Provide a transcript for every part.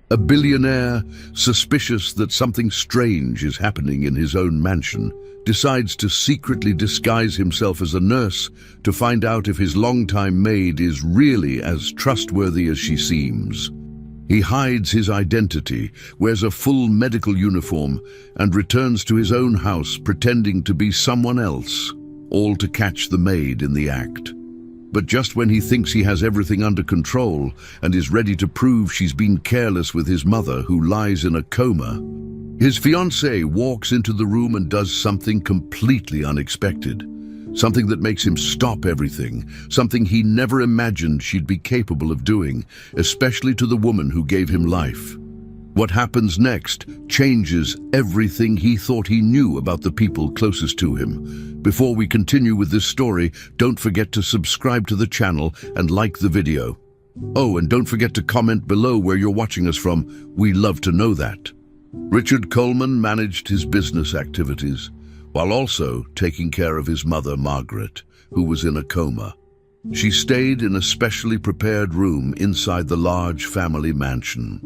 A billionaire, suspicious that something strange is happening in his own mansion, decides to secretly disguise himself as a nurse to find out if his longtime maid is really as trustworthy as she seems. He hides his identity, wears a full medical uniform, and returns to his own house pretending to be someone else, all to catch the maid in the act. But just when he thinks he has everything under control and is ready to prove she's been careless with his mother, who lies in a coma, his fiancée walks into the room and does something completely unexpected. Something that makes him stop everything, something he never imagined she'd be capable of doing, especially to the woman who gave him life. What happens next changes everything he thought he knew about the people closest to him. Before we continue with this story, don't forget to subscribe to the channel and like the video. Oh, and don't forget to comment below where you're watching us from. We love to know that. Richard Coleman managed his business activities, while also taking care of his mother, Margaret, who was in a coma. She stayed in a specially prepared room inside the large family mansion.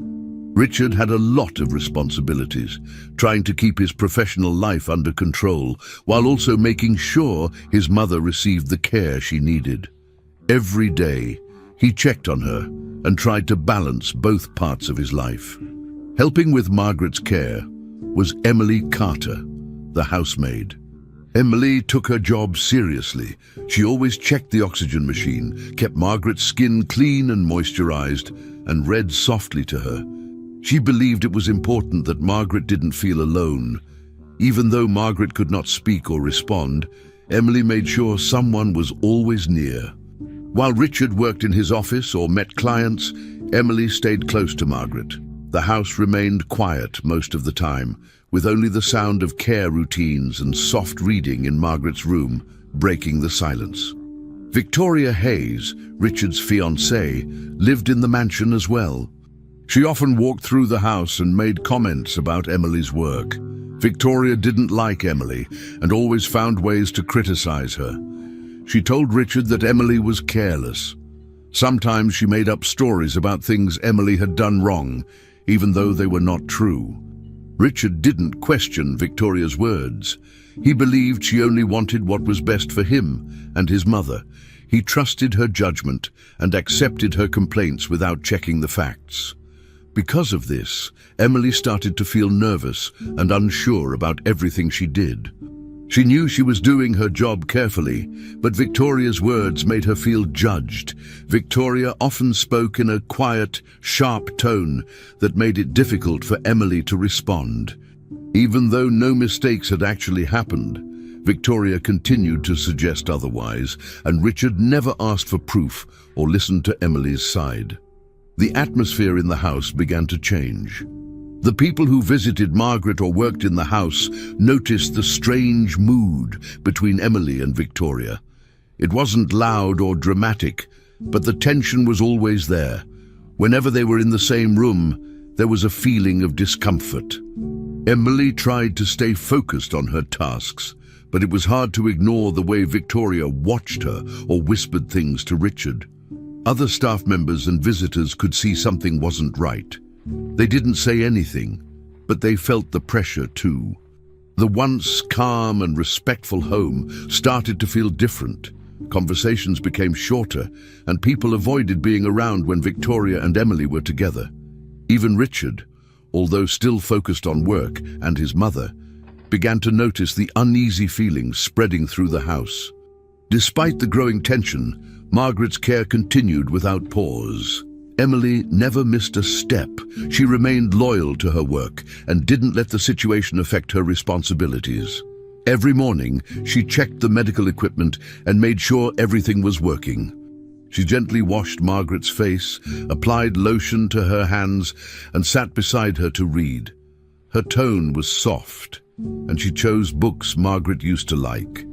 Richard had a lot of responsibilities, trying to keep his professional life under control, while also making sure his mother received the care she needed. Every day, he checked on her and tried to balance both parts of his life. Helping with Margaret's care was Emily Carter, the housemaid. Emily took her job seriously. She always checked the oxygen machine, kept Margaret's skin clean and moisturized, and read softly to her. She believed it was important that Margaret didn't feel alone. Even though Margaret could not speak or respond, Emily made sure someone was always near. While Richard worked in his office or met clients, Emily stayed close to Margaret. The house remained quiet most of the time, with only the sound of care routines and soft reading in Margaret's room breaking the silence. Victoria Hayes, Richard's fiancée, lived in the mansion as well. She often walked through the house and made comments about Emily's work. Victoria didn't like Emily and always found ways to criticize her. She told Richard that Emily was careless. Sometimes she made up stories about things Emily had done wrong, even though they were not true. Richard didn't question Victoria's words. He believed she only wanted what was best for him and his mother. He trusted her judgment and accepted her complaints without checking the facts. Because of this, Emily started to feel nervous and unsure about everything she did. She knew she was doing her job carefully, but Victoria's words made her feel judged. Victoria often spoke in a quiet, sharp tone that made it difficult for Emily to respond. Even though no mistakes had actually happened, Victoria continued to suggest otherwise, and Richard never asked for proof or listened to Emily's side. The atmosphere in the house began to change. The people who visited Margaret or worked in the house noticed the strange mood between Emily and Victoria. It wasn't loud or dramatic, but the tension was always there. Whenever they were in the same room, there was a feeling of discomfort. Emily tried to stay focused on her tasks, but it was hard to ignore the way Victoria watched her or whispered things to Richard. Other staff members and visitors could see something wasn't right. They didn't say anything, but they felt the pressure too. The once calm and respectful home started to feel different. Conversations became shorter, and people avoided being around when Victoria and Emily were together. Even Richard, although still focused on work and his mother, began to notice the uneasy feelings spreading through the house. Despite the growing tension, Margaret's care continued without pause. Emily never missed a step. She remained loyal to her work and didn't let the situation affect her responsibilities. Every morning, she checked the medical equipment and made sure everything was working. She gently washed Margaret's face, applied lotion to her hands, and sat beside her to read. Her tone was soft, and she chose books Margaret used to like.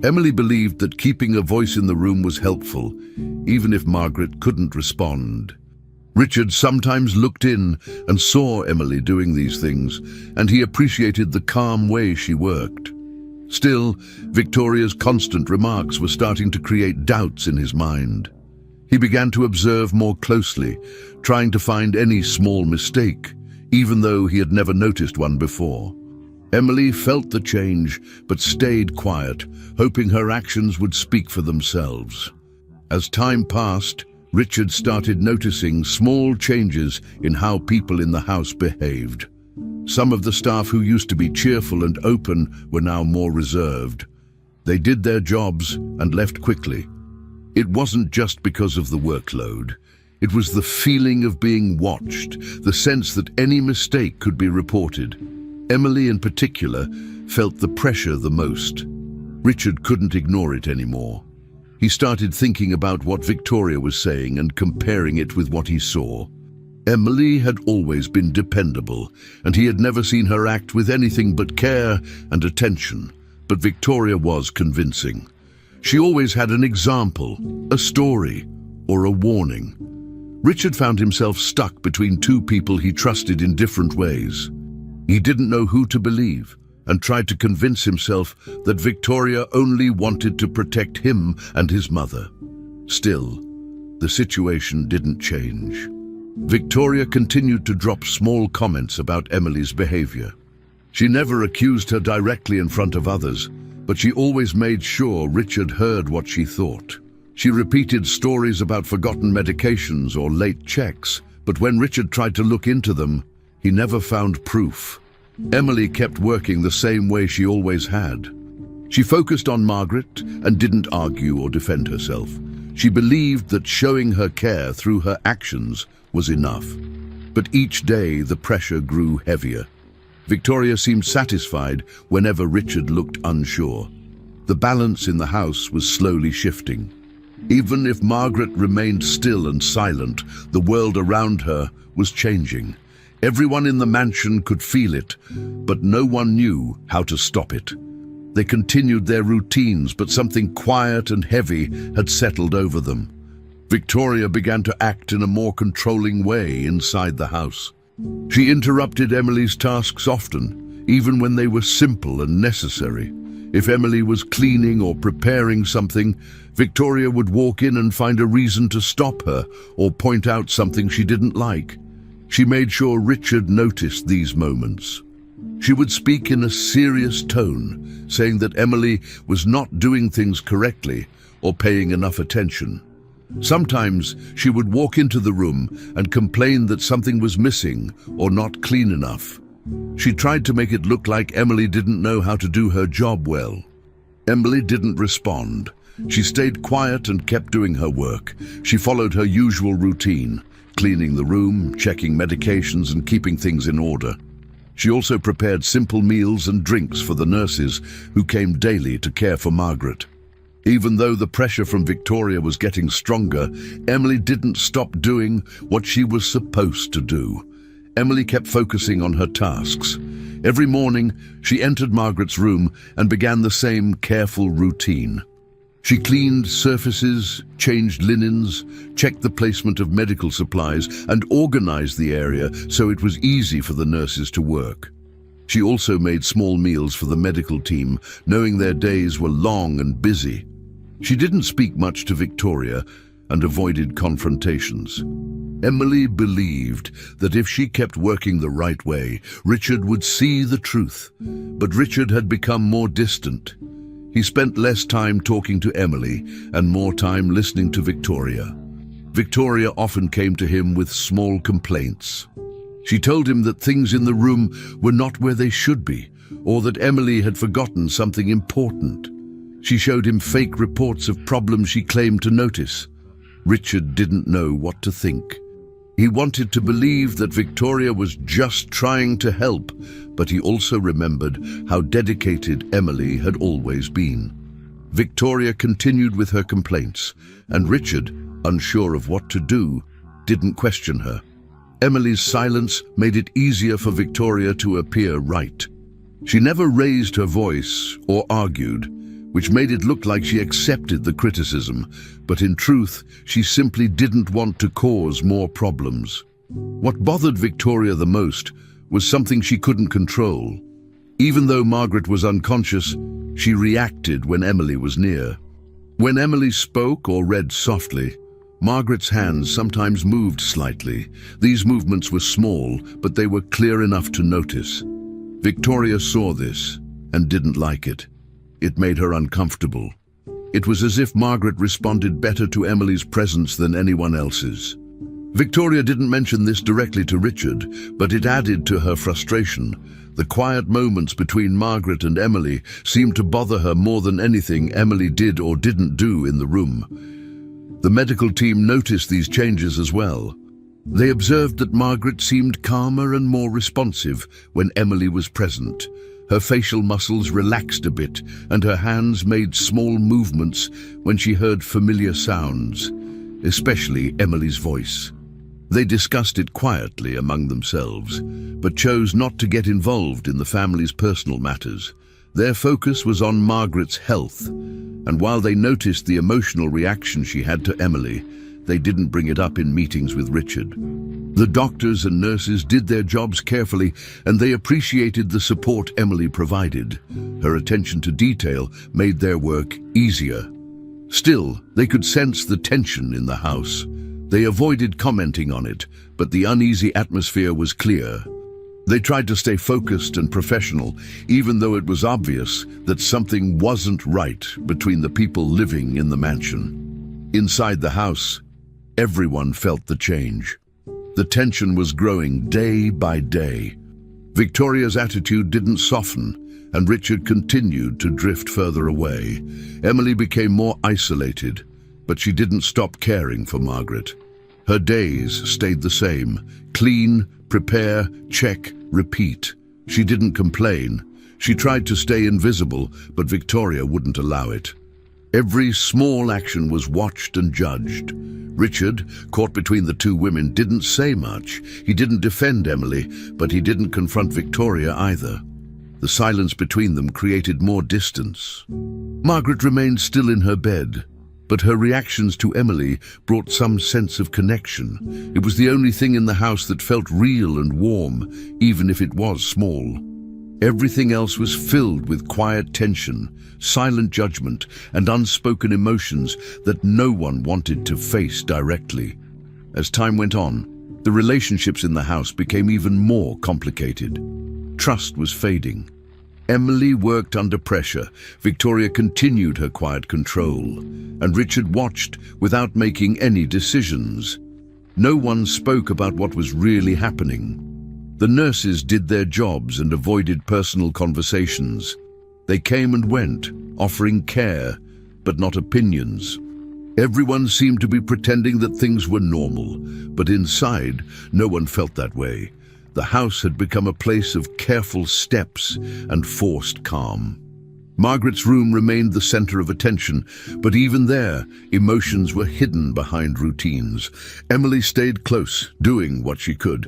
Emily believed that keeping a voice in the room was helpful, even if Margaret couldn't respond. Richard sometimes looked in and saw Emily doing these things, and he appreciated the calm way she worked. Still, Victoria's constant remarks were starting to create doubts in his mind. He began to observe more closely, trying to find any small mistake, even though he had never noticed one before. Emily felt the change, but stayed quiet, hoping her actions would speak for themselves. As time passed, Richard started noticing small changes in how people in the house behaved. Some of the staff who used to be cheerful and open were now more reserved. They did their jobs and left quickly. It wasn't just because of the workload. It was the feeling of being watched, the sense that any mistake could be reported. Emily in particular felt the pressure the most. Richard couldn't ignore it anymore. He started thinking about what Victoria was saying and comparing it with what he saw. Emily had always been dependable, and he had never seen her act with anything but care and attention. But Victoria was convincing. She always had an example, a story, or a warning. Richard found himself stuck between two people he trusted in different ways. He didn't know who to believe, and tried to convince himself that Victoria only wanted to protect him and his mother. Still, the situation didn't change. Victoria continued to drop small comments about Emily's behavior. She never accused her directly in front of others, but she always made sure Richard heard what she thought. She repeated stories about forgotten medications or late checks, but when Richard tried to look into them, he never found proof. Emily kept working the same way she always had. She focused on Margaret and didn't argue or defend herself. She believed that showing her care through her actions was enough. But each day the pressure grew heavier. Victoria seemed satisfied whenever Richard looked unsure. The balance in the house was slowly shifting. Even if Margaret remained still and silent, the world around her was changing. Everyone in the mansion could feel it, but no one knew how to stop it. They continued their routines, but something quiet and heavy had settled over them. Victoria began to act in a more controlling way inside the house. She interrupted Emily's tasks often, even when they were simple and necessary. If Emily was cleaning or preparing something, Victoria would walk in and find a reason to stop her or point out something she didn't like. She made sure Richard noticed these moments. She would speak in a serious tone, saying that Emily was not doing things correctly or paying enough attention. Sometimes she would walk into the room and complain that something was missing or not clean enough. She tried to make it look like Emily didn't know how to do her job well. Emily didn't respond. She stayed quiet and kept doing her work. She followed her usual routine, cleaning the room, checking medications, and keeping things in order. She also prepared simple meals and drinks for the nurses who came daily to care for Margaret. Even though the pressure from Victoria was getting stronger, Emily didn't stop doing what she was supposed to do. Emily kept focusing on her tasks. Every morning, she entered Margaret's room and began the same careful routine. She cleaned surfaces, changed linens, checked the placement of medical supplies, and organized the area so it was easy for the nurses to work. She also made small meals for the medical team, knowing their days were long and busy. She didn't speak much to Victoria and avoided confrontations. Emily believed that if she kept working the right way, Richard would see the truth. But Richard had become more distant. He spent less time talking to Emily and more time listening to Victoria. Victoria often came to him with small complaints. She told him that things in the room were not where they should be, or that Emily had forgotten something important. She showed him fake reports of problems she claimed to notice. Richard didn't know what to think. He wanted to believe that Victoria was just trying to help, but he also remembered how dedicated Emily had always been. Victoria continued with her complaints, and Richard, unsure of what to do, didn't question her. Emily's silence made it easier for Victoria to appear right. She never raised her voice or argued, which made it look like she accepted the criticism, but in truth, she simply didn't want to cause more problems. What bothered Victoria the most was something she couldn't control. Even though Margaret was unconscious, she reacted when Emily was near. When Emily spoke or read softly, Margaret's hands sometimes moved slightly. These movements were small, but they were clear enough to notice. Victoria saw this and didn't like it. It made her uncomfortable. It was as if Margaret responded better to Emily's presence than anyone else's. Victoria didn't mention this directly to Richard, but it added to her frustration. The quiet moments between Margaret and Emily seemed to bother her more than anything Emily did or didn't do in the room. The medical team noticed these changes as well. They observed that Margaret seemed calmer and more responsive when Emily was present. Her facial muscles relaxed a bit, and her hands made small movements when she heard familiar sounds, especially Emily's voice. They discussed it quietly among themselves, but chose not to get involved in the family's personal matters. Their focus was on Margaret's health, and while they noticed the emotional reaction she had to Emily, they didn't bring it up in meetings with Richard. The doctors and nurses did their jobs carefully, and they appreciated the support Emily provided. Her attention to detail made their work easier. Still, they could sense the tension in the house. They avoided commenting on it, but the uneasy atmosphere was clear. They tried to stay focused and professional, even though it was obvious that something wasn't right between the people living in the mansion. Inside the house, everyone felt the change. The tension was growing day by day. Victoria's attitude didn't soften, and Richard continued to drift further away. Emily became more isolated, but she didn't stop caring for Margaret. Her days stayed the same: clean, prepare, check, repeat. She didn't complain. She tried to stay invisible, but Victoria wouldn't allow it. Every small action was watched and judged. Richard, caught between the two women, didn't say much. He didn't defend Emily, but he didn't confront Victoria either. The silence between them created more distance. Margaret remained still in her bed, but her reactions to Emily brought some sense of connection. It was the only thing in the house that felt real and warm, even if it was small. Everything else was filled with quiet tension, silent judgment, and unspoken emotions that no one wanted to face directly. As time went on, the relationships in the house became even more complicated. Trust was fading. Emily worked under pressure. Victoria continued her quiet control, and Richard watched without making any decisions. No one spoke about what was really happening. The nurses did their jobs and avoided personal conversations. They came and went, offering care, but not opinions. Everyone seemed to be pretending that things were normal, but inside, no one felt that way. The house had become a place of careful steps and forced calm. Margaret's room remained the center of attention, but even there, emotions were hidden behind routines. Emily stayed close, doing what she could.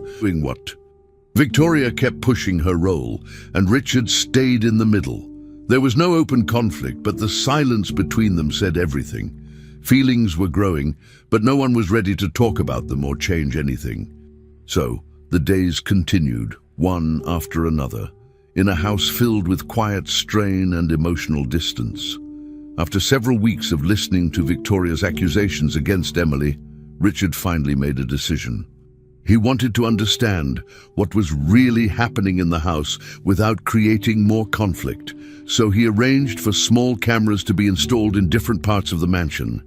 Victoria kept pushing her role, and Richard stayed in the middle. There was no open conflict, but the silence between them said everything. Feelings were growing, but no one was ready to talk about them or change anything. So, the days continued, one after another, in a house filled with quiet strain and emotional distance. After several weeks of listening to Victoria's accusations against Emily, Richard finally made a decision. He wanted to understand what was really happening in the house without creating more conflict, so he arranged for small cameras to be installed in different parts of the mansion.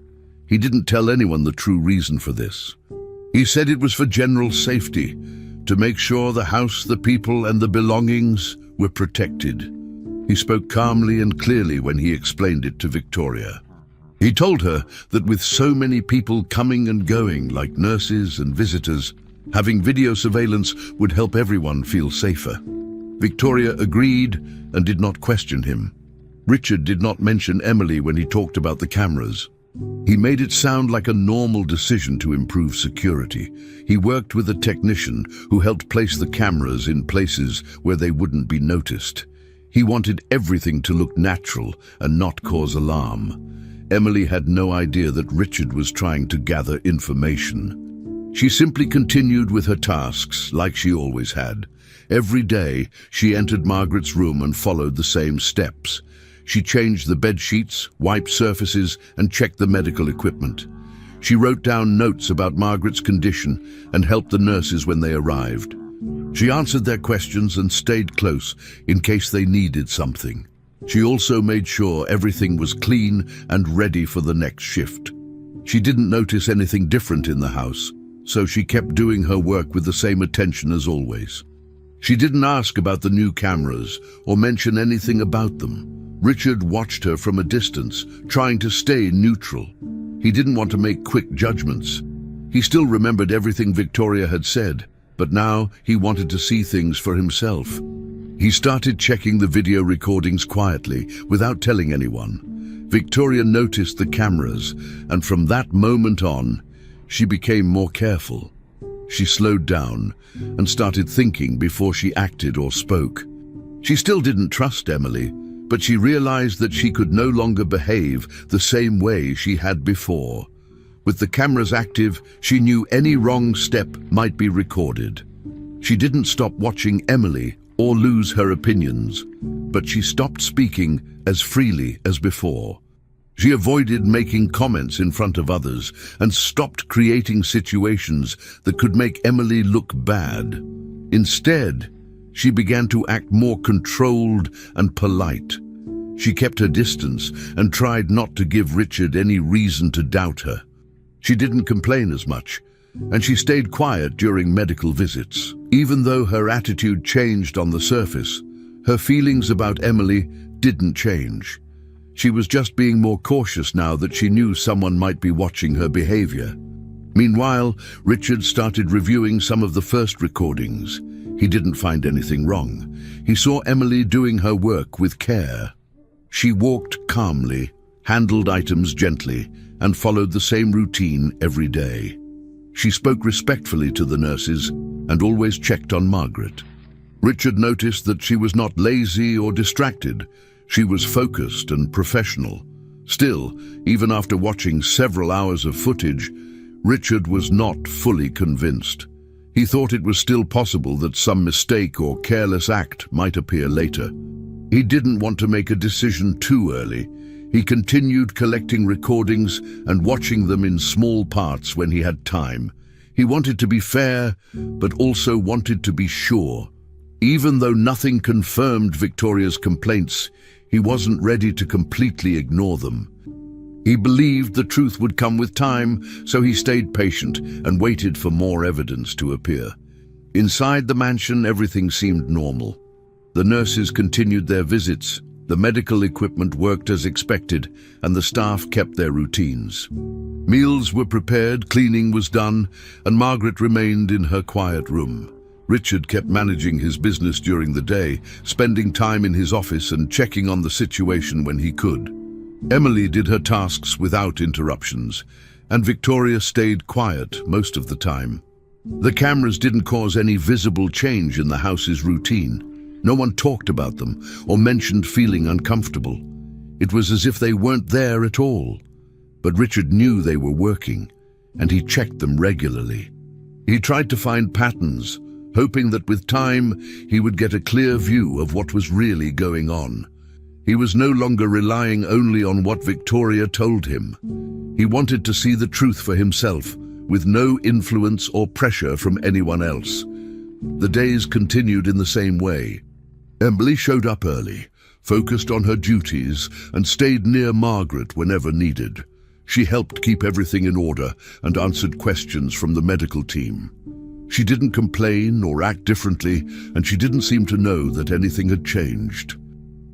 He didn't tell anyone the true reason for this. He said it was for general safety, to make sure the house, the people, and the belongings were protected. He spoke calmly and clearly when he explained it to Victoria. He told her that with so many people coming and going, like nurses and visitors, having video surveillance would help everyone feel safer. Victoria agreed and did not question him. Richard did not mention Emily when he talked about the cameras. He made it sound like a normal decision to improve security. He worked with a technician who helped place the cameras in places where they wouldn't be noticed. He wanted everything to look natural and not cause alarm. Emily had no idea that Richard was trying to gather information. She simply continued with her tasks like she always had. Every day, she entered Margaret's room and followed the same steps. She changed the bed sheets, wiped surfaces, and checked the medical equipment. She wrote down notes about Margaret's condition and helped the nurses when they arrived. She answered their questions and stayed close in case they needed something. She also made sure everything was clean and ready for the next shift. She didn't notice anything different in the house, so she kept doing her work with the same attention as always. She didn't ask about the new cameras or mention anything about them. Richard watched her from a distance, trying to stay neutral. He didn't want to make quick judgments. He still remembered everything Victoria had said, but now he wanted to see things for himself. He started checking the video recordings quietly, without telling anyone. Victoria noticed the cameras, and from that moment on, she became more careful. She slowed down and started thinking before she acted or spoke. She still didn't trust Emily, but she realized that she could no longer behave the same way she had before. With the cameras active, she knew any wrong step might be recorded. She didn't stop watching Emily or lose her opinions, but she stopped speaking as freely as before. She avoided making comments in front of others and stopped creating situations that could make Emily look bad. Instead, she began to act more controlled and polite. She kept her distance and tried not to give Richard any reason to doubt her. She didn't complain as much, and she stayed quiet during medical visits. Even though her attitude changed on the surface, her feelings about Emily didn't change. She was just being more cautious now that she knew someone might be watching her behavior. Meanwhile, Richard started reviewing some of the first recordings. He didn't find anything wrong. He saw Emily doing her work with care. She walked calmly, handled items gently, and followed the same routine every day. She spoke respectfully to the nurses and always checked on Margaret. Richard noticed that she was not lazy or distracted. She was focused and professional. Still, even after watching several hours of footage, Richard was not fully convinced. He thought it was still possible that some mistake or careless act might appear later. He didn't want to make a decision too early. He continued collecting recordings and watching them in small parts when he had time. He wanted to be fair, but also wanted to be sure. Even though nothing confirmed Victoria's complaints, he wasn't ready to completely ignore them. He believed the truth would come with time, so he stayed patient and waited for more evidence to appear. Inside the mansion, everything seemed normal. The nurses continued their visits, the medical equipment worked as expected, and the staff kept their routines. Meals were prepared, cleaning was done, and Margaret remained in her quiet room. Richard kept managing his business during the day, spending time in his office and checking on the situation when he could. Emily did her tasks without interruptions, and Victoria stayed quiet most of the time. The cameras didn't cause any visible change in the house's routine. No one talked about them or mentioned feeling uncomfortable. It was as if they weren't there at all. But Richard knew they were working, and he checked them regularly. He tried to find patterns, hoping that with time he would get a clear view of what was really going on. He was no longer relying only on what Victoria told him. He wanted to see the truth for himself, with no influence or pressure from anyone else. The days continued in the same way. Emily showed up early, focused on her duties, and stayed near Margaret whenever needed. She helped keep everything in order and answered questions from the medical team. She didn't complain or act differently, and she didn't seem to know that anything had changed.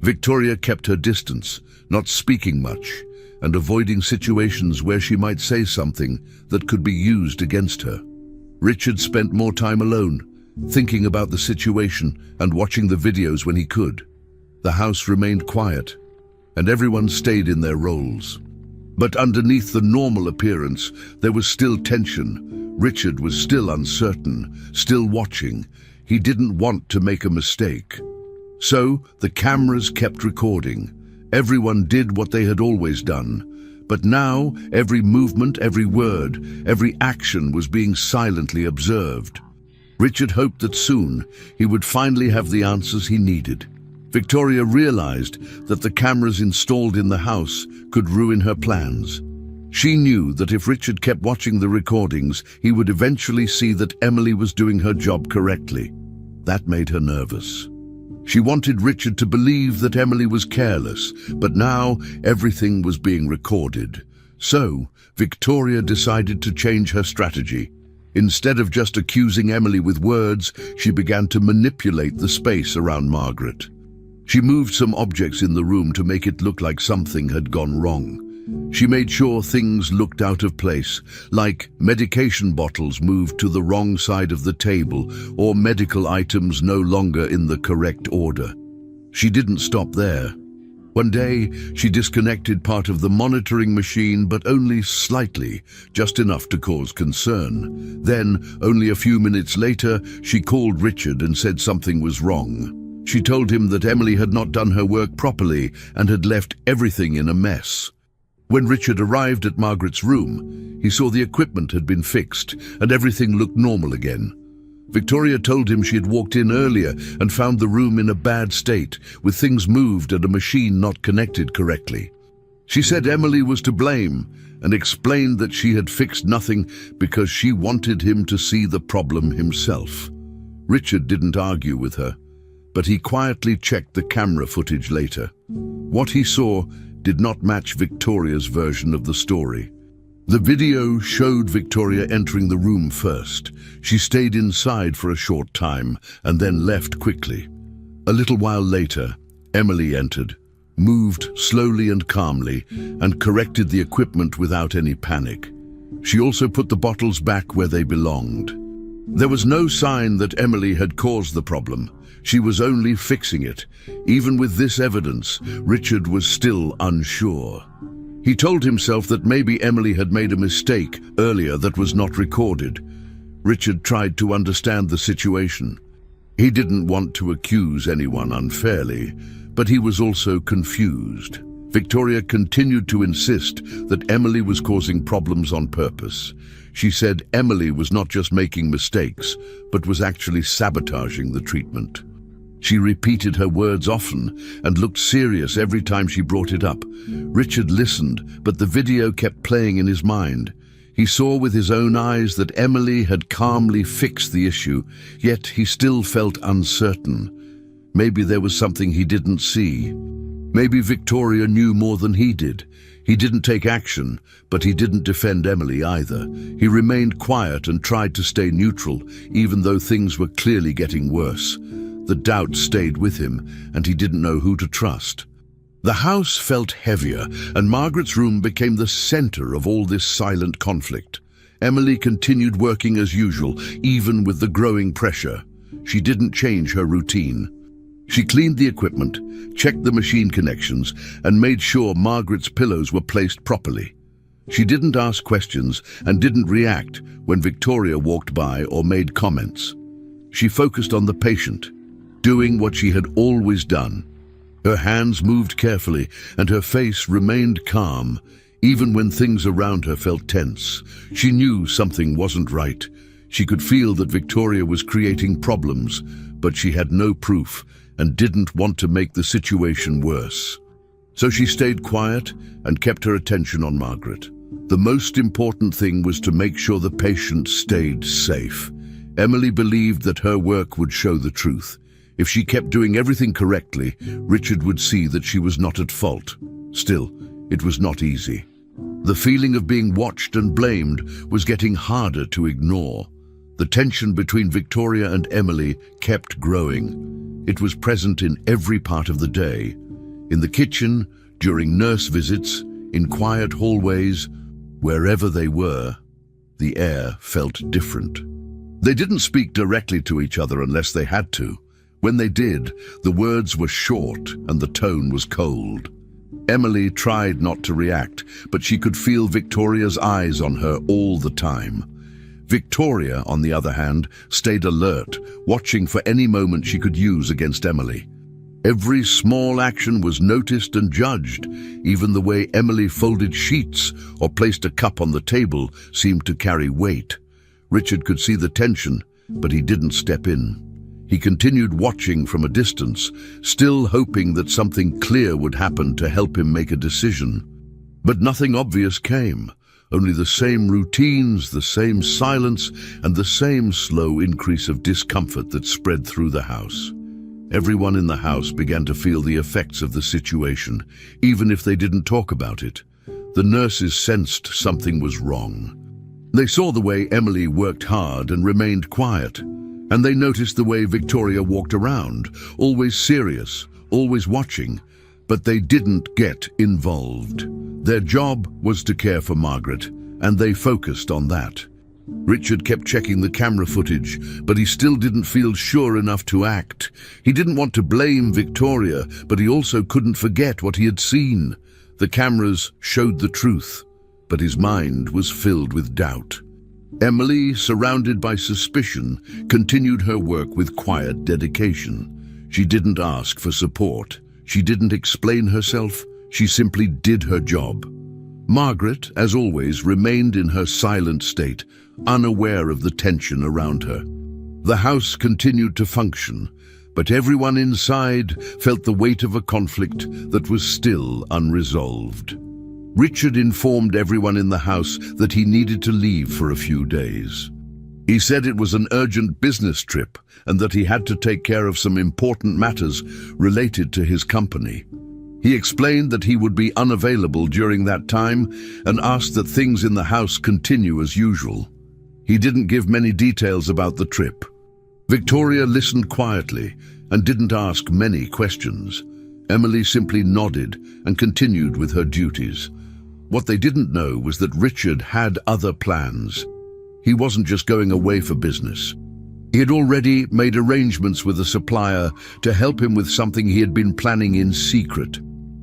Victoria kept her distance, not speaking much, and avoiding situations where she might say something that could be used against her. Richard spent more time alone, thinking about the situation and watching the videos when he could. The house remained quiet, and everyone stayed in their roles. But underneath the normal appearance, there was still tension. Richard was still uncertain, still watching. He didn't want to make a mistake. So the cameras kept recording. Everyone did what they had always done. But now every movement, every word, every action was being silently observed. Richard hoped that soon he would finally have the answers he needed. Victoria realized that the cameras installed in the house could ruin her plans. She knew that if Richard kept watching the recordings, he would eventually see that Emily was doing her job correctly. That made her nervous. She wanted Richard to believe that Emily was careless, but now everything was being recorded. So, Victoria decided to change her strategy. Instead of just accusing Emily with words, she began to manipulate the space around Margaret. She moved some objects in the room to make it look like something had gone wrong. She made sure things looked out of place, like medication bottles moved to the wrong side of the table or medical items no longer in the correct order. She didn't stop there. One day, she disconnected part of the monitoring machine, but only slightly, just enough to cause concern. Then, only a few minutes later, she called Richard and said something was wrong. She told him that Emily had not done her work properly and had left everything in a mess. When Richard arrived at Margaret's room, he saw the equipment had been fixed and everything looked normal again. Victoria told him she had walked in earlier and found the room in a bad state, with things moved and a machine not connected correctly. She said Emily was to blame and explained that she had fixed nothing because she wanted him to see the problem himself. Richard didn't argue with her, but he quietly checked the camera footage later. What he saw did not match Victoria's version of the story. The video showed Victoria entering the room first. She stayed inside for a short time and then left quickly. A little while later, Emily entered, moved slowly and calmly, and corrected the equipment without any panic. She also put the bottles back where they belonged. There was no sign that Emily had caused the problem. She was only fixing it. Even with this evidence, Richard was still unsure. He told himself that maybe Emily had made a mistake earlier that was not recorded. Richard tried to understand the situation. He didn't want to accuse anyone unfairly, but he was also confused. Victoria continued to insist that Emily was causing problems on purpose. She said Emily was not just making mistakes, but was actually sabotaging the treatment. She repeated her words often and looked serious every time she brought it up. Richard listened, but the video kept playing in his mind. He saw with his own eyes that Emily had calmly fixed the issue, yet he still felt uncertain. Maybe there was something he didn't see. Maybe Victoria knew more than he did. He didn't take action, but he didn't defend Emily either. He remained quiet and tried to stay neutral, even though things were clearly getting worse. The doubt stayed with him, and he didn't know who to trust. The house felt heavier, and Margaret's room became the center of all this silent conflict. Emily continued working as usual, even with the growing pressure. She didn't change her routine. She cleaned the equipment, checked the machine connections, and made sure Margaret's pillows were placed properly. She didn't ask questions and didn't react when Victoria walked by or made comments. She focused on the patient, doing what she had always done. Her hands moved carefully and her face remained calm, even when things around her felt tense. She knew something wasn't right. She could feel that Victoria was creating problems, but she had no proof and didn't want to make the situation worse. So she stayed quiet and kept her attention on Margaret. The most important thing was to make sure the patient stayed safe. Emily believed that her work would show the truth. If she kept doing everything correctly, Richard would see that she was not at fault. Still, it was not easy. The feeling of being watched and blamed was getting harder to ignore. The tension between Victoria and Emily kept growing. It was present in every part of the day. In the kitchen, during nurse visits, in quiet hallways, wherever they were, the air felt different. They didn't speak directly to each other unless they had to. When they did, the words were short and the tone was cold. Emily tried not to react, but she could feel Victoria's eyes on her all the time. Victoria, on the other hand, stayed alert, watching for any moment she could use against Emily. Every small action was noticed and judged. Even the way Emily folded sheets or placed a cup on the table seemed to carry weight. Richard could see the tension, but he didn't step in. He continued watching from a distance, still hoping that something clear would happen to help him make a decision. But nothing obvious came. only the same routines, the same silence, and the same slow increase of discomfort that spread through the house. Everyone in the house began to feel the effects of the situation, even if they didn't talk about it. The nurses sensed something was wrong. They saw the way Emily worked hard and remained quiet, and they noticed the way Victoria walked around, always serious, always watching, but they didn't get involved. Their job was to care for Margaret, and they focused on that. Richard kept checking the camera footage, but he still didn't feel sure enough to act. He didn't want to blame Victoria, but he also couldn't forget what he had seen. The cameras showed the truth, but his mind was filled with doubt. Emily, surrounded by suspicion, continued her work with quiet dedication. She didn't ask for support. She didn't explain herself. She simply did her job. Margaret, as always, remained in her silent state, unaware of the tension around her. The house continued to function, but everyone inside felt the weight of a conflict that was still unresolved. Richard informed everyone in the house that he needed to leave for a few days. He said it was an urgent business trip and that he had to take care of some important matters related to his company. He explained that he would be unavailable during that time and asked that things in the house continue as usual. He didn't give many details about the trip. Victoria listened quietly and didn't ask many questions. Emily simply nodded and continued with her duties. What they didn't know was that Richard had other plans. He wasn't just going away for business. He had already made arrangements with a supplier to help him with something he had been planning in secret.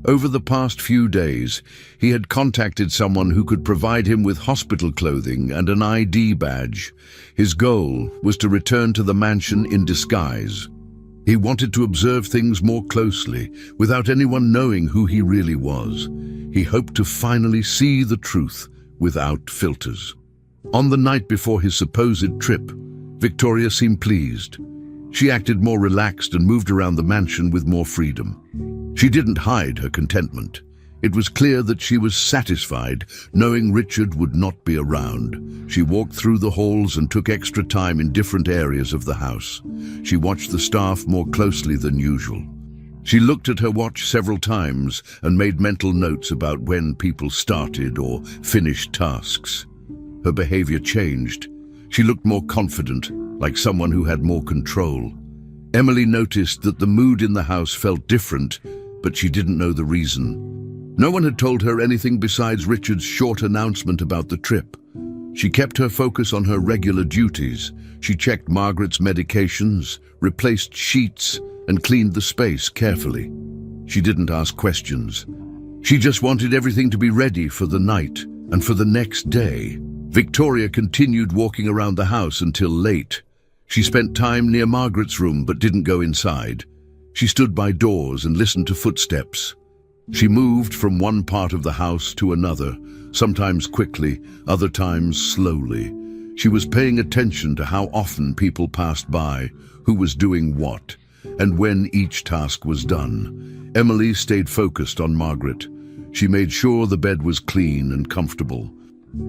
Over the past few days, he had contacted someone who could provide him with hospital clothing and an ID badge. His goal was to return to the mansion in disguise. He wanted to observe things more closely, without anyone knowing who he really was. He hoped to finally see the truth without filters. On the night before his supposed trip, Victoria seemed pleased. She acted more relaxed and moved around the mansion with more freedom. She didn't hide her contentment. It was clear that she was satisfied, knowing Richard would not be around. She walked through the halls and took extra time in different areas of the house. She watched the staff more closely than usual. She looked at her watch several times and made mental notes about when people started or finished tasks. Her behavior changed. She looked more confident, like someone who had more control. Emily noticed that the mood in the house felt different, but she didn't know the reason. No one had told her anything besides Richard's short announcement about the trip. She kept her focus on her regular duties. She checked Margaret's medications, replaced sheets, and cleaned the space carefully. She didn't ask questions. She just wanted everything to be ready for the night and for the next day. Victoria continued walking around the house until late. She spent time near Margaret's room but didn't go inside. She stood by doors and listened to footsteps. She moved from one part of the house to another, sometimes quickly, other times slowly. She was paying attention to how often people passed by, who was doing what, and when each task was done. Emily stayed focused on Margaret. She made sure the bed was clean and comfortable.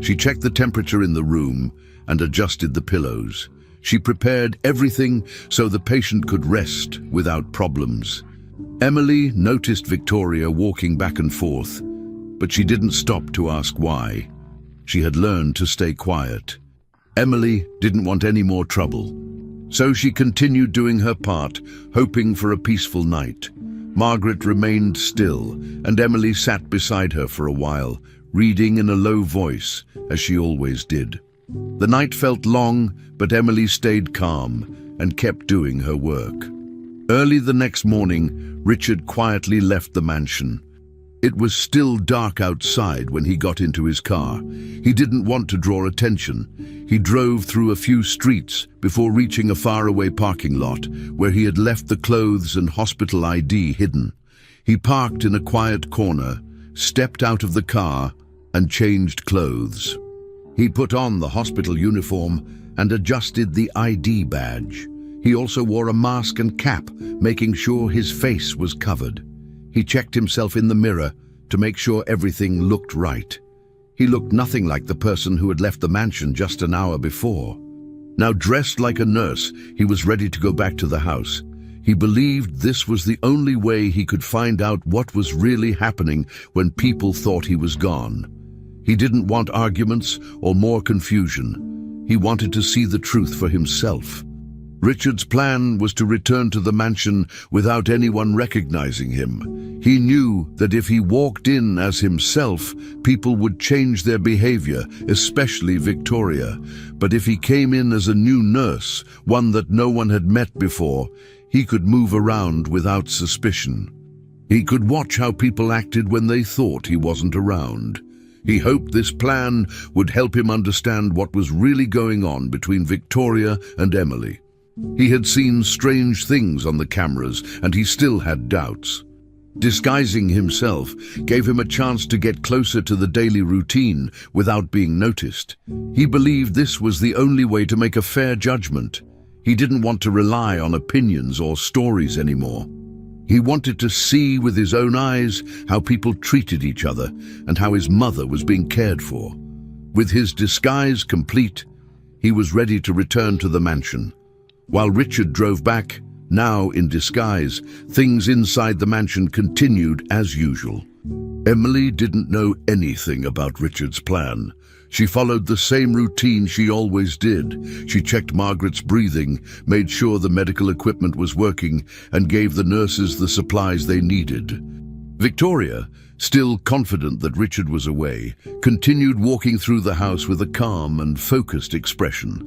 She checked the temperature in the room and adjusted the pillows. She prepared everything so the patient could rest without problems. Emily noticed Victoria walking back and forth, but she didn't stop to ask why. She had learned to stay quiet. Emily didn't want any more trouble, so she continued doing her part, hoping for a peaceful night. Margaret remained still, and Emily sat beside her for a while, reading in a low voice, as she always did. The night felt long, but Emily stayed calm and kept doing her work. Early the next morning, Richard quietly left the mansion. It was still dark outside when he got into his car. He didn't want to draw attention. He drove through a few streets before reaching a faraway parking lot where he had left the clothes and hospital ID hidden. He parked in a quiet corner, stepped out of the car, and changed clothes. He put on the hospital uniform and adjusted the ID badge. He also wore a mask and cap, making sure his face was covered. He checked himself in the mirror to make sure everything looked right. He looked nothing like the person who had left the mansion just an hour before. Now dressed like a nurse, he was ready to go back to the house. He believed this was the only way he could find out what was really happening when people thought he was gone. He didn't want arguments or more confusion. He wanted to see the truth for himself. Richard's plan was to return to the mansion without anyone recognizing him. He knew that if he walked in as himself, people would change their behavior, especially Victoria. But if he came in as a new nurse, one that no one had met before, he could move around without suspicion. He could watch how people acted when they thought he wasn't around. He hoped this plan would help him understand what was really going on between Victoria and Emily. He had seen strange things on the cameras, and he still had doubts. Disguising himself gave him a chance to get closer to the daily routine without being noticed. He believed this was the only way to make a fair judgment. He didn't want to rely on opinions or stories anymore. He wanted to see with his own eyes how people treated each other and how his mother was being cared for. With his disguise complete, he was ready to return to the mansion. While Richard drove back, now in disguise, things inside the mansion continued as usual. Emily didn't know anything about Richard's plan. She followed the same routine she always did. She checked Margaret's breathing, made sure the medical equipment was working, and gave the nurses the supplies they needed. Victoria, still confident that Richard was away, continued walking through the house with a calm and focused expression.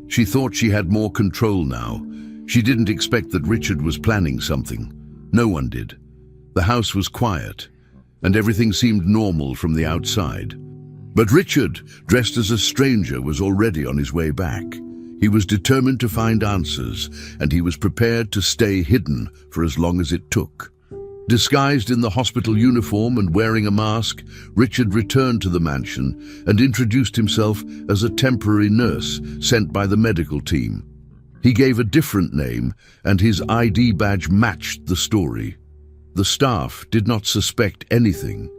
She thought she had more control now. She didn't expect that Richard was planning something. No one did. The house was quiet, and everything seemed normal from the outside. But Richard, dressed as a stranger, was already on his way back. He was determined to find answers, and he was prepared to stay hidden for as long as it took. Disguised in the hospital uniform and wearing a mask, Richard returned to the mansion and introduced himself as a temporary nurse sent by the medical team. He gave a different name, and his ID badge matched the story. The staff did not suspect anything.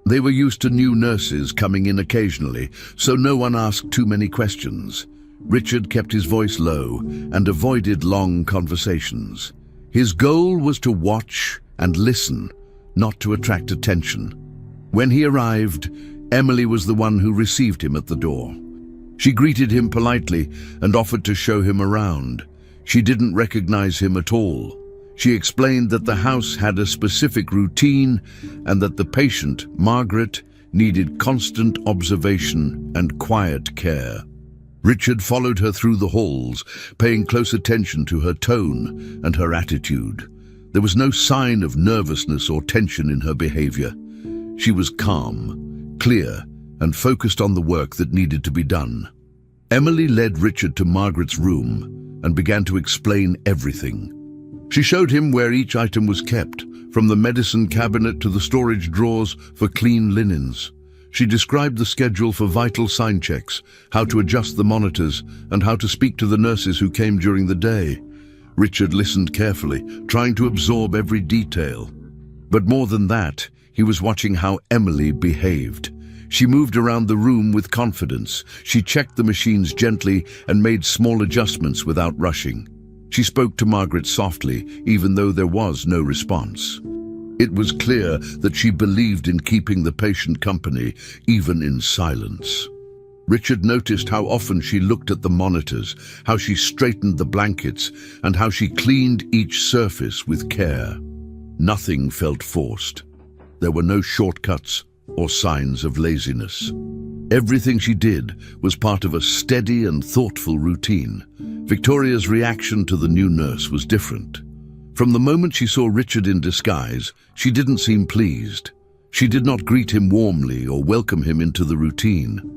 They were used to new nurses coming in occasionally, so no one asked too many questions. Richard kept his voice low and avoided long conversations. His goal was to watch and listen, not to attract attention. When he arrived, Emily was the one who received him at the door. She greeted him politely and offered to show him around. She didn't recognize him at all. She explained that the house had a specific routine and that the patient, Margaret, needed constant observation and quiet care. Richard followed her through the halls, paying close attention to her tone and her attitude. There was no sign of nervousness or tension in her behavior. She was calm, clear, and focused on the work that needed to be done. Emily led Richard to Margaret's room and began to explain everything. She showed him where each item was kept, from the medicine cabinet to the storage drawers for clean linens. She described the schedule for vital sign checks, how to adjust the monitors, and how to speak to the nurses who came during the day. Richard listened carefully, trying to absorb every detail. But more than that, he was watching how Emily behaved. She moved around the room with confidence. She checked the machines gently and made small adjustments without rushing. She spoke to Margaret softly, even though there was no response. It was clear that she believed in keeping the patient company, even in silence. Richard noticed how often she looked at the monitors, how she straightened the blankets, and how she cleaned each surface with care. Nothing felt forced. There were no shortcuts or signs of laziness. Everything she did was part of a steady and thoughtful routine. Victoria's reaction to the new nurse was different. From the moment she saw Richard in disguise, she didn't seem pleased. She did not greet him warmly or welcome him into the routine.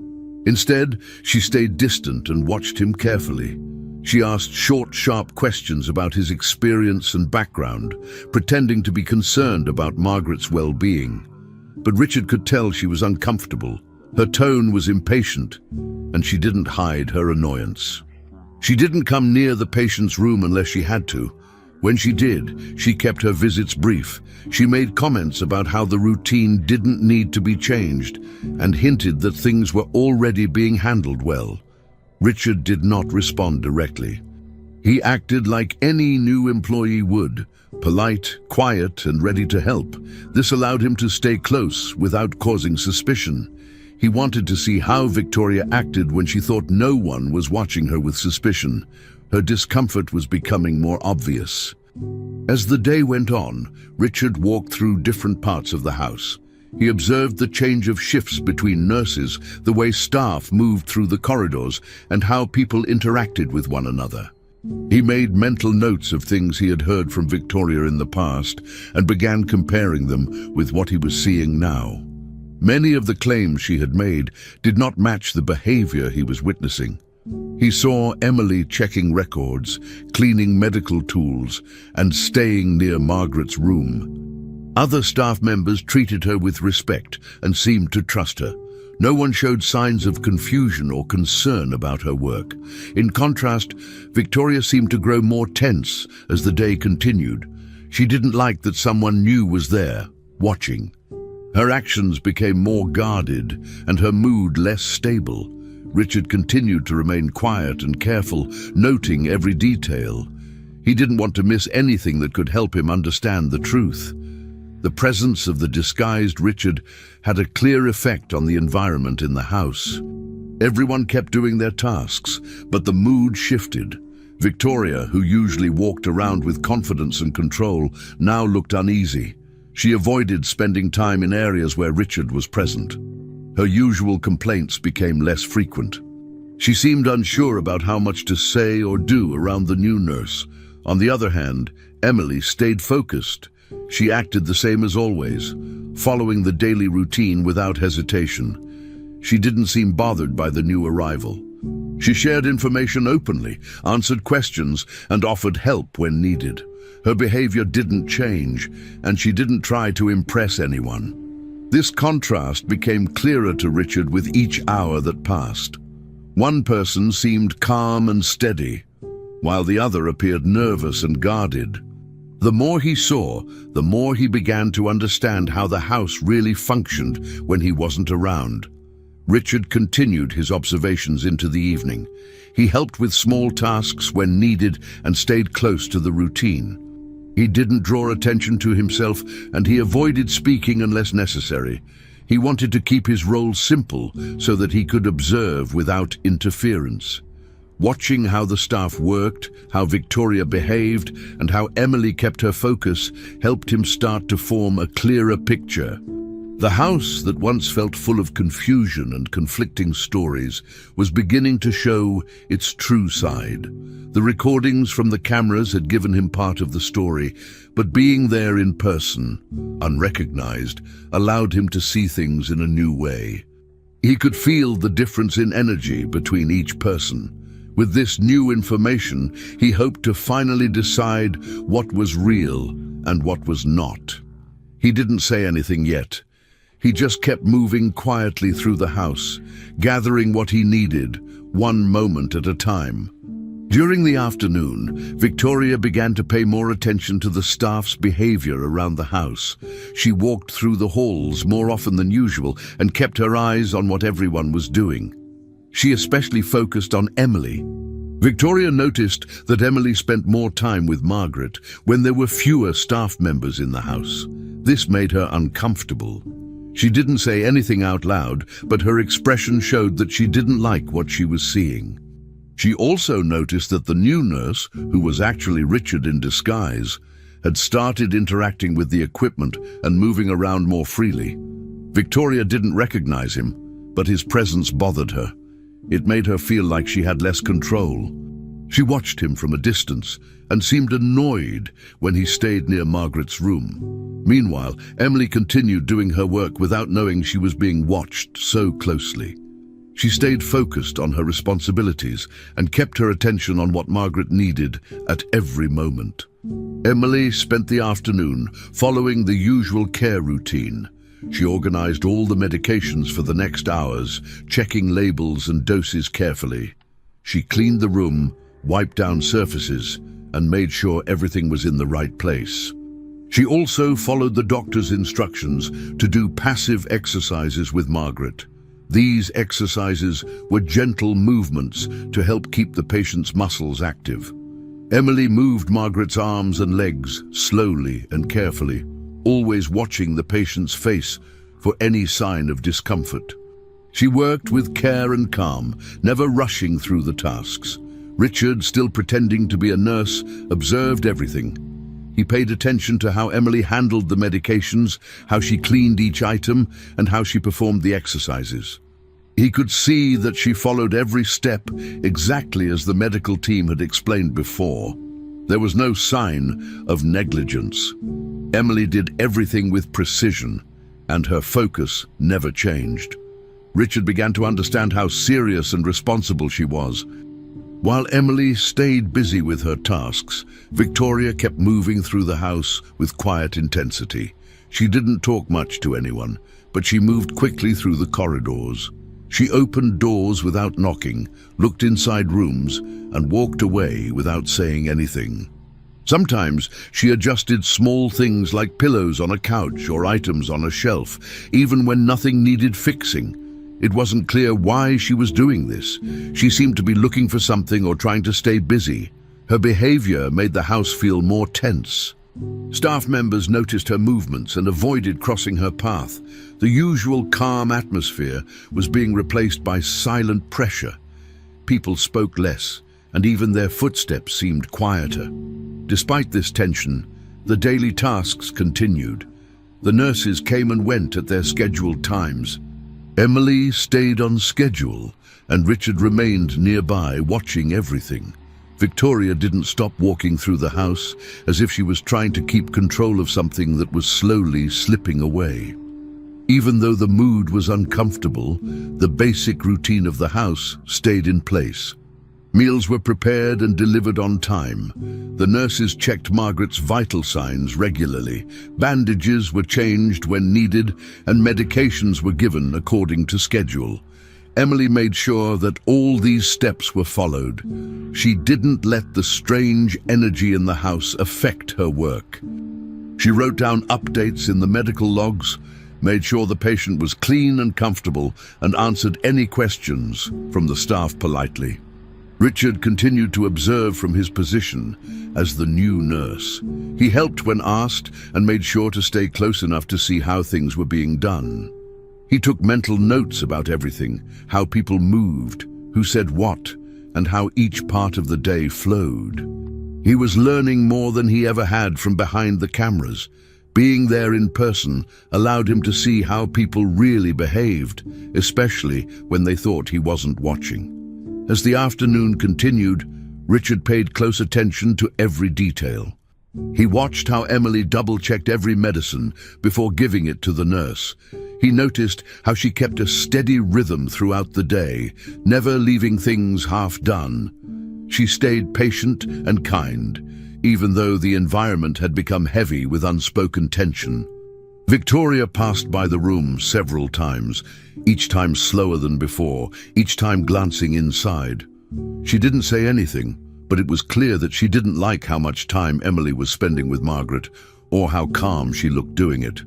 Instead, she stayed distant and watched him carefully. She asked short, sharp questions about his experience and background, pretending to be concerned about Margaret's well-being. But Richard could tell she was uncomfortable. Her tone was impatient, and she didn't hide her annoyance. She didn't come near the patient's room unless she had to. When she did, she kept her visits brief. She made comments about how the routine didn't need to be changed and hinted that things were already being handled well. Richard did not respond directly. He acted like any new employee would, polite, quiet, and ready to help. This allowed him to stay close without causing suspicion. He wanted to see how Victoria acted when she thought no one was watching her with suspicion. Her discomfort was becoming more obvious. As the day went on, Richard walked through different parts of the house. He observed the change of shifts between nurses, the way staff moved through the corridors, and how people interacted with one another. He made mental notes of things he had heard from Victoria in the past and began comparing them with what he was seeing now. Many of the claims she had made did not match the behavior he was witnessing. He saw Emily checking records, cleaning medical tools, and staying near Margaret's room. Other staff members treated her with respect and seemed to trust her. No one showed signs of confusion or concern about her work. In contrast, Victoria seemed to grow more tense as the day continued. She didn't like that someone new was there, watching. Her actions became more guarded and her mood less stable. Richard continued to remain quiet and careful, noting every detail. He didn't want to miss anything that could help him understand the truth. The presence of the disguised Richard had a clear effect on the environment in the house. Everyone kept doing their tasks, but the mood shifted. Victoria, who usually walked around with confidence and control, now looked uneasy. She avoided spending time in areas where Richard was present. Her usual complaints became less frequent. She seemed unsure about how much to say or do around the new nurse. On the other hand, Emily stayed focused. She acted the same as always, following the daily routine without hesitation. She didn't seem bothered by the new arrival. She shared information openly, answered questions, and offered help when needed. Her behavior didn't change, and she didn't try to impress anyone. This contrast became clearer to Richard with each hour that passed. One person seemed calm and steady, while the other appeared nervous and guarded. The more he saw, the more he began to understand how the house really functioned when he wasn't around. Richard continued his observations into the evening. He helped with small tasks when needed and stayed close to the routine. He didn't draw attention to himself, and he avoided speaking unless necessary. He wanted to keep his role simple so that he could observe without interference. Watching how the staff worked, how Victoria behaved, and how Emily kept her focus helped him start to form a clearer picture. The house that once felt full of confusion and conflicting stories was beginning to show its true side. The recordings from the cameras had given him part of the story, but being there in person, unrecognized, allowed him to see things in a new way. He could feel the difference in energy between each person. With this new information, he hoped to finally decide what was real and what was not. He didn't say anything yet. He just kept moving quietly through the house, gathering what he needed, one moment at a time. During the afternoon, Victoria began to pay more attention to the staff's behavior around the house. She walked through the halls more often than usual and kept her eyes on what everyone was doing. She especially focused on Emily. Victoria noticed that Emily spent more time with Margaret when there were fewer staff members in the house. This made her uncomfortable. She didn't say anything out loud, but her expression showed that she didn't like what she was seeing. She also noticed that the new nurse, who was actually Richard in disguise, had started interacting with the equipment and moving around more freely. Victoria didn't recognize him, but his presence bothered her. It made her feel like she had less control. She watched him from a distance and seemed annoyed when he stayed near Margaret's room. Meanwhile, Emily continued doing her work without knowing she was being watched so closely. She stayed focused on her responsibilities and kept her attention on what Margaret needed at every moment. Emily spent the afternoon following the usual care routine. She organized all the medications for the next hours, checking labels and doses carefully. She cleaned the room, wiped down surfaces, and made sure everything was in the right place. She also followed the doctor's instructions to do passive exercises with Margaret. These exercises were gentle movements to help keep the patient's muscles active. Emily moved Margaret's arms and legs slowly and carefully, always watching the patient's face for any sign of discomfort. She worked with care and calm, never rushing through the tasks. Richard, still pretending to be a nurse, observed everything. He paid attention to how Emily handled the medications, how she cleaned each item, and how she performed the exercises. He could see that she followed every step exactly as the medical team had explained before. There was no sign of negligence. Emily did everything with precision, and her focus never changed. Richard began to understand how serious and responsible she was. While Emily stayed busy with her tasks, Victoria kept moving through the house with quiet intensity. She didn't talk much to anyone, but she moved quickly through the corridors. She opened doors without knocking, looked inside rooms, and walked away without saying anything. Sometimes she adjusted small things like pillows on a couch or items on a shelf, even when nothing needed fixing. It wasn't clear why she was doing this. She seemed to be looking for something or trying to stay busy. Her behavior made the house feel more tense. Staff members noticed her movements and avoided crossing her path. The usual calm atmosphere was being replaced by silent pressure. People spoke less, and even their footsteps seemed quieter. Despite this tension, the daily tasks continued. The nurses came and went at their scheduled times. Emily stayed on schedule, and Richard remained nearby, watching everything. Victoria didn't stop walking through the house, as if she was trying to keep control of something that was slowly slipping away. Even though the mood was uncomfortable, the basic routine of the house stayed in place. Meals were prepared and delivered on time. The nurses checked Margaret's vital signs regularly. Bandages were changed when needed, and medications were given according to schedule. Emily made sure that all these steps were followed. She didn't let the strange energy in the house affect her work. She wrote down updates in the medical logs, made sure the patient was clean and comfortable, and answered any questions from the staff politely. Richard continued to observe from his position as the new nurse. He helped when asked and made sure to stay close enough to see how things were being done. He took mental notes about everything, how people moved, who said what, and how each part of the day flowed. He was learning more than he ever had from behind the cameras. Being there in person allowed him to see how people really behaved, especially when they thought he wasn't watching. As the afternoon continued, Richard paid close attention to every detail. He watched how Emily double-checked every medicine before giving it to the nurse. He noticed how she kept a steady rhythm throughout the day, never leaving things half done. She stayed patient and kind, even though the environment had become heavy with unspoken tension. Victoria passed by the room several times, each time slower than before, each time glancing inside. She didn't say anything, but it was clear that she didn't like how much time Emily was spending with Margaret, or how calm she looked doing it.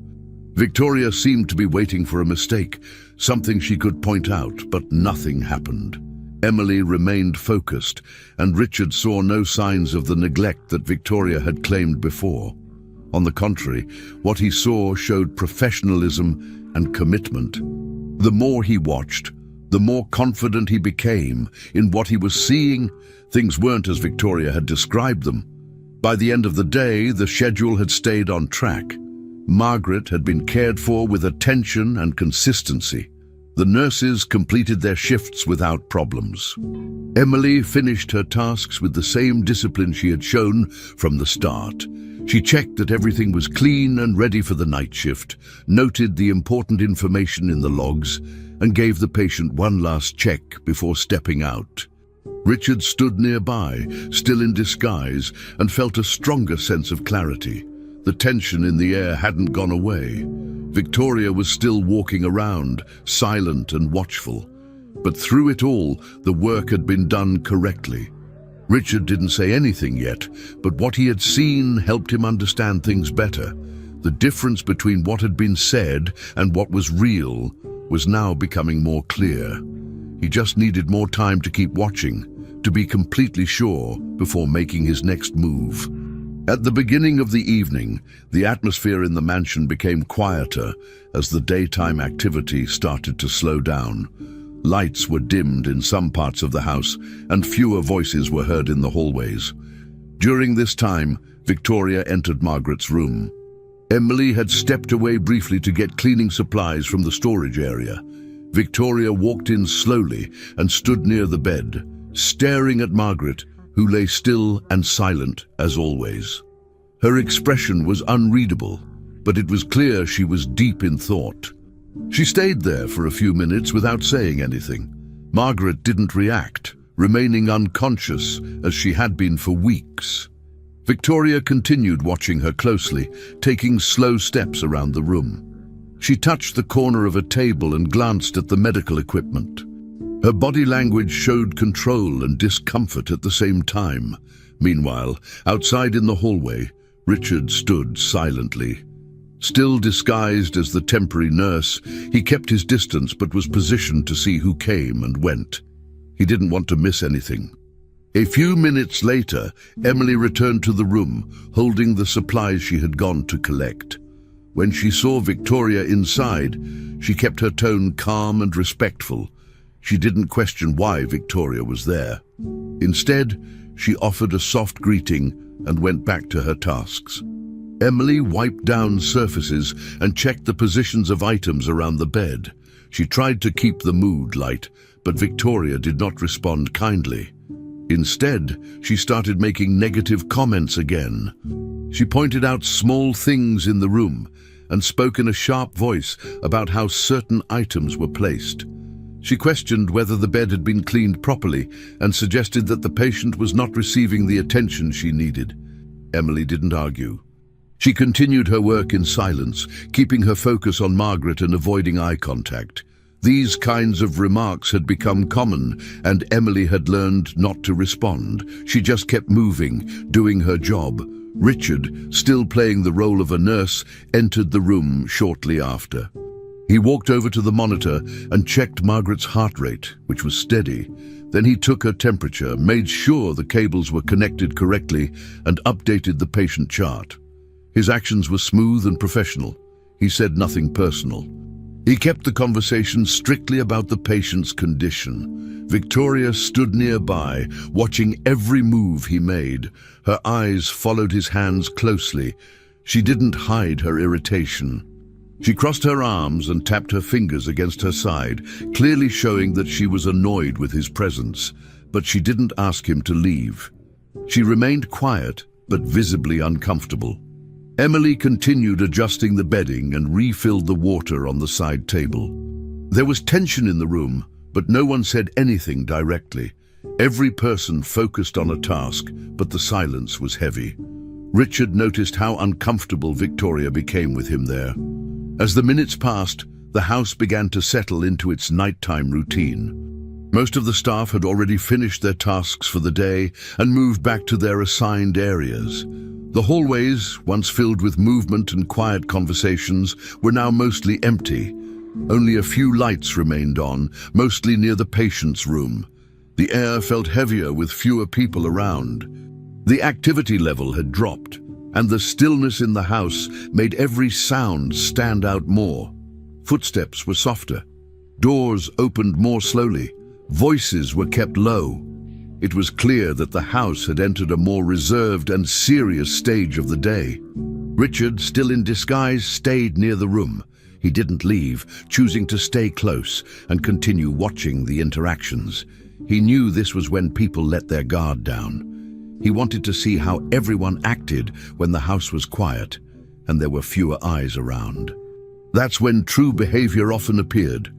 Victoria seemed to be waiting for a mistake, something she could point out, but nothing happened. Emily remained focused, and Richard saw no signs of the neglect that Victoria had claimed before. On the contrary, what he saw showed professionalism and commitment. The more he watched, the more confident he became in what he was seeing. Things weren't as Victoria had described them. By the end of the day, the schedule had stayed on track. Margaret had been cared for with attention and consistency. The nurses completed their shifts without problems. Emily finished her tasks with the same discipline she had shown from the start. She checked that everything was clean and ready for the night shift, noted the important information in the logs, and gave the patient one last check before stepping out. Richard stood nearby, still in disguise, and felt a stronger sense of clarity. The tension in the air hadn't gone away. Victoria was still walking around, silent and watchful. But through it all, the work had been done correctly. Richard didn't say anything yet, but what he had seen helped him understand things better. The difference between what had been said and what was real was now becoming more clear. He just needed more time to keep watching, to be completely sure before making his next move. At the beginning of the evening, the atmosphere in the mansion became quieter as the daytime activity started to slow down. Lights were dimmed in some parts of the house, and fewer voices were heard in the hallways. During this time, Victoria entered Margaret's room. Emily had stepped away briefly to get cleaning supplies from the storage area. Victoria walked in slowly and stood near the bed, staring at Margaret, who lay still and silent as always. Her expression was unreadable, but it was clear she was deep in thought. She stayed there for a few minutes without saying anything. Margaret didn't react, remaining unconscious as she had been for weeks. Victoria continued watching her closely, taking slow steps around the room. She touched the corner of a table and glanced at the medical equipment. Her body language showed control and discomfort at the same time. Meanwhile, outside in the hallway, Richard stood silently. Still disguised as the temporary nurse, he kept his distance but was positioned to see who came and went. He didn't want to miss anything. A few minutes later, Emily returned to the room, holding the supplies she had gone to collect. When she saw Victoria inside, she kept her tone calm and respectful. She didn't question why Victoria was there. Instead, she offered a soft greeting and went back to her tasks. Emily wiped down surfaces and checked the positions of items around the bed. She tried to keep the mood light, but Victoria did not respond kindly. Instead, she started making negative comments again. She pointed out small things in the room and spoke in a sharp voice about how certain items were placed. She questioned whether the bed had been cleaned properly and suggested that the patient was not receiving the attention she needed. Emily didn't argue. She continued her work in silence, keeping her focus on Margaret and avoiding eye contact. These kinds of remarks had become common, and Emily had learned not to respond. She just kept moving, doing her job. Richard, still playing the role of a nurse, entered the room shortly after. He walked over to the monitor and checked Margaret's heart rate, which was steady. Then he took her temperature, made sure the cables were connected correctly, and updated the patient chart. His actions were smooth and professional. He said nothing personal. He kept the conversation strictly about the patient's condition. Victoria stood nearby, watching every move he made. Her eyes followed his hands closely. She didn't hide her irritation. She crossed her arms and tapped her fingers against her side, clearly showing that she was annoyed with his presence, but she didn't ask him to leave. She remained quiet, but visibly uncomfortable. Emily continued adjusting the bedding and refilled the water on the side table. There was tension in the room, but no one said anything directly. Every person focused on a task, but the silence was heavy. Richard noticed how uncomfortable Victoria became with him there. As the minutes passed, the house began to settle into its nighttime routine. Most of the staff had already finished their tasks for the day and moved back to their assigned areas. The hallways, once filled with movement and quiet conversations, were now mostly empty. Only a few lights remained on, mostly near the patient's room. The air felt heavier with fewer people around. The activity level had dropped, and the stillness in the house made every sound stand out more. Footsteps were softer. Doors opened more slowly. Voices were kept low. It was clear that the house had entered a more reserved and serious stage of the day. Richard, still in disguise, stayed near the room. He didn't leave, choosing to stay close and continue watching the interactions. He knew this was when people let their guard down. He wanted to see how everyone acted when the house was quiet and there were fewer eyes around. That's when true behavior often appeared.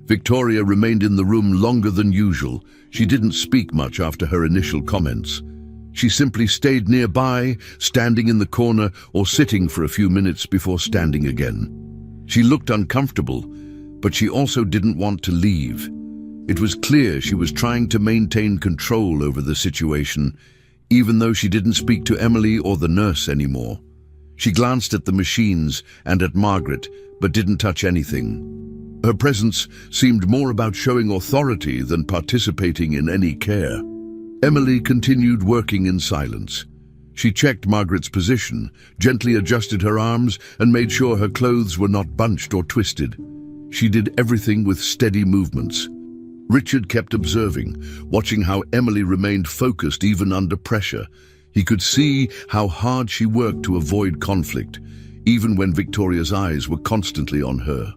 Victoria remained in the room longer than usual. She didn't speak much after her initial comments. She simply stayed nearby, standing in the corner or sitting for a few minutes before standing again. She looked uncomfortable, but she also didn't want to leave. It was clear she was trying to maintain control over the situation, even though she didn't speak to Emily or the nurse anymore. She glanced at the machines and at Margaret, but didn't touch anything. Her presence seemed more about showing authority than participating in any care. Emily continued working in silence. She checked Margaret's position, gently adjusted her arms, and made sure her clothes were not bunched or twisted. She did everything with steady movements. Richard kept observing, watching how Emily remained focused even under pressure. He could see how hard she worked to avoid conflict, even when Victoria's eyes were constantly on her.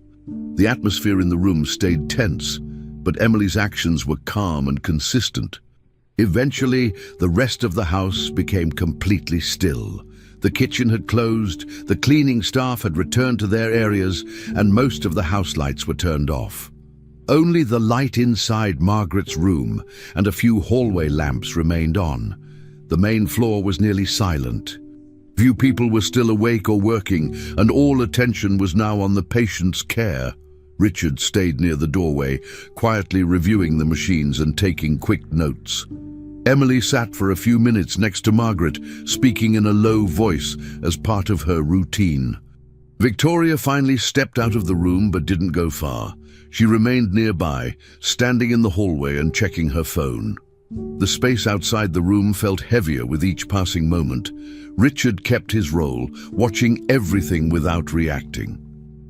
The atmosphere in the room stayed tense, but Emily's actions were calm and consistent. Eventually, the rest of the house became completely still. The kitchen had closed, the cleaning staff had returned to their areas, and most of the house lights were turned off. Only the light inside Margaret's room and a few hallway lamps remained on. The main floor was nearly silent. Few people were still awake or working, and all attention was now on the patient's care. Richard stayed near the doorway, quietly reviewing the machines and taking quick notes. Emily sat for a few minutes next to Margaret, speaking in a low voice as part of her routine. Victoria finally stepped out of the room but didn't go far. She remained nearby, standing in the hallway and checking her phone. The space outside the room felt heavier with each passing moment. Richard kept his role, watching everything without reacting.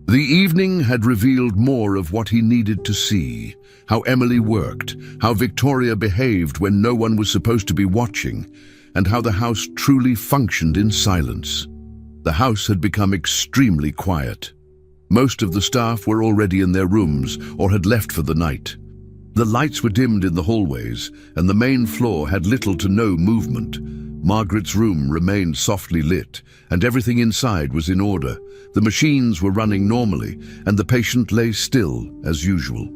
The evening had revealed more of what he needed to see. How Emily worked, how Victoria behaved when no one was supposed to be watching, and how the house truly functioned in silence. The house had become extremely quiet. Most of the staff were already in their rooms or had left for the night. The lights were dimmed in the hallways, and the main floor had little to no movement. Margaret's room remained softly lit, and everything inside was in order. The machines were running normally, and the patient lay still as usual.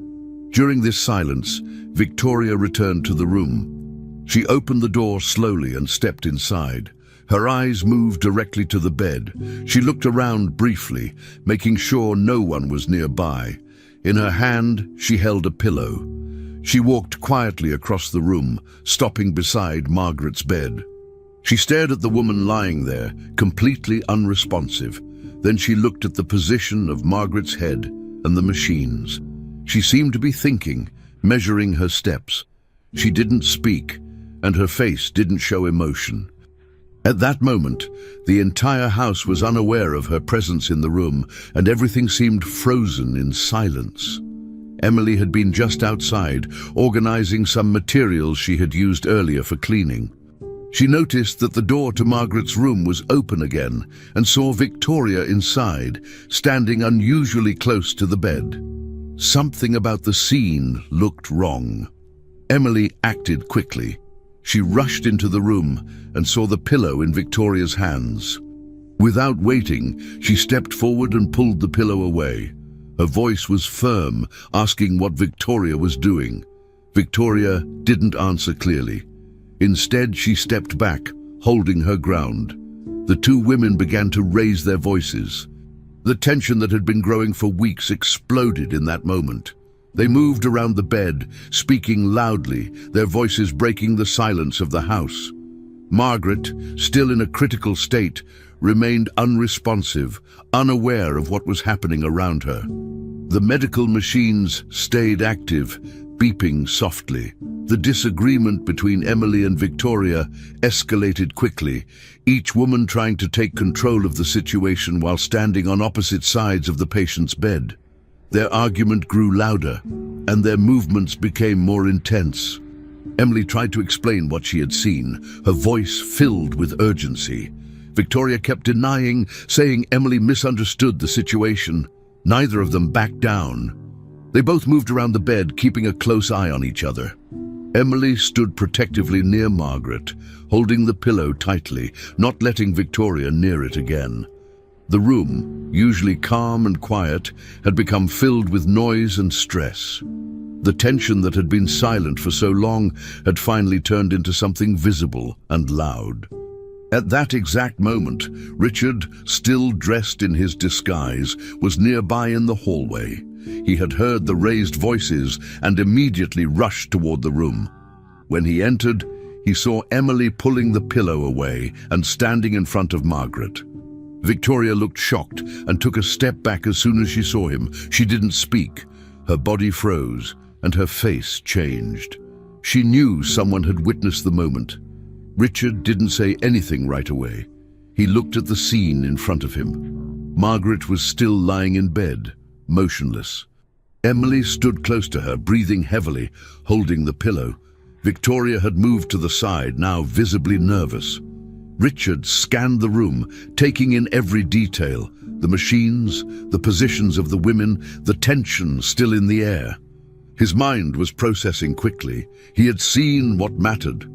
During this silence, Victoria returned to the room. She opened the door slowly and stepped inside. Her eyes moved directly to the bed. She looked around briefly, making sure no one was nearby. In her hand, she held a pillow. She walked quietly across the room, stopping beside Margaret's bed. She stared at the woman lying there, completely unresponsive. Then she looked at the position of Margaret's head and the machines. She seemed to be thinking, measuring her steps. She didn't speak, and her face didn't show emotion. At that moment, the entire house was unaware of her presence in the room, and everything seemed frozen in silence. Emily had been just outside, organizing some materials she had used earlier for cleaning. She noticed that the door to Margaret's room was open again and saw Victoria inside, standing unusually close to the bed. Something about the scene looked wrong. Emily acted quickly. She rushed into the room and saw the pillow in Victoria's hands. Without waiting, she stepped forward and pulled the pillow away. Her voice was firm, asking what Victoria was doing. Victoria didn't answer clearly. Instead, she stepped back, holding her ground. The two women began to raise their voices. The tension that had been growing for weeks exploded in that moment. They moved around the bed, speaking loudly, their voices breaking the silence of the house. Margaret, still in a critical state, remained unresponsive, unaware of what was happening around her. The medical machines stayed active, beeping softly. The disagreement between Emily and Victoria escalated quickly, each woman trying to take control of the situation while standing on opposite sides of the patient's bed. Their argument grew louder, and their movements became more intense. Emily tried to explain what she had seen, her voice filled with urgency. Victoria kept denying, saying Emily misunderstood the situation. Neither of them backed down. They both moved around the bed, keeping a close eye on each other. Emily stood protectively near Margaret, holding the pillow tightly, not letting Victoria near it again. The room, usually calm and quiet, had become filled with noise and stress. The tension that had been silent for so long had finally turned into something visible and loud. At that exact moment, Richard, still dressed in his disguise, was nearby in the hallway. He had heard the raised voices and immediately rushed toward the room. When he entered, he saw Emily pulling the pillow away and standing in front of Margaret. Victoria looked shocked and took a step back as soon as she saw him. She didn't speak. Her body froze and her face changed. She knew someone had witnessed the moment. Richard didn't say anything right away. He looked at the scene in front of him. Margaret was still lying in bed, motionless. Emily stood close to her, breathing heavily, holding the pillow. Victoria had moved to the side, now visibly nervous. Richard scanned the room, taking in every detail, the machines, the positions of the women, the tension still in the air. His mind was processing quickly. He had seen what mattered.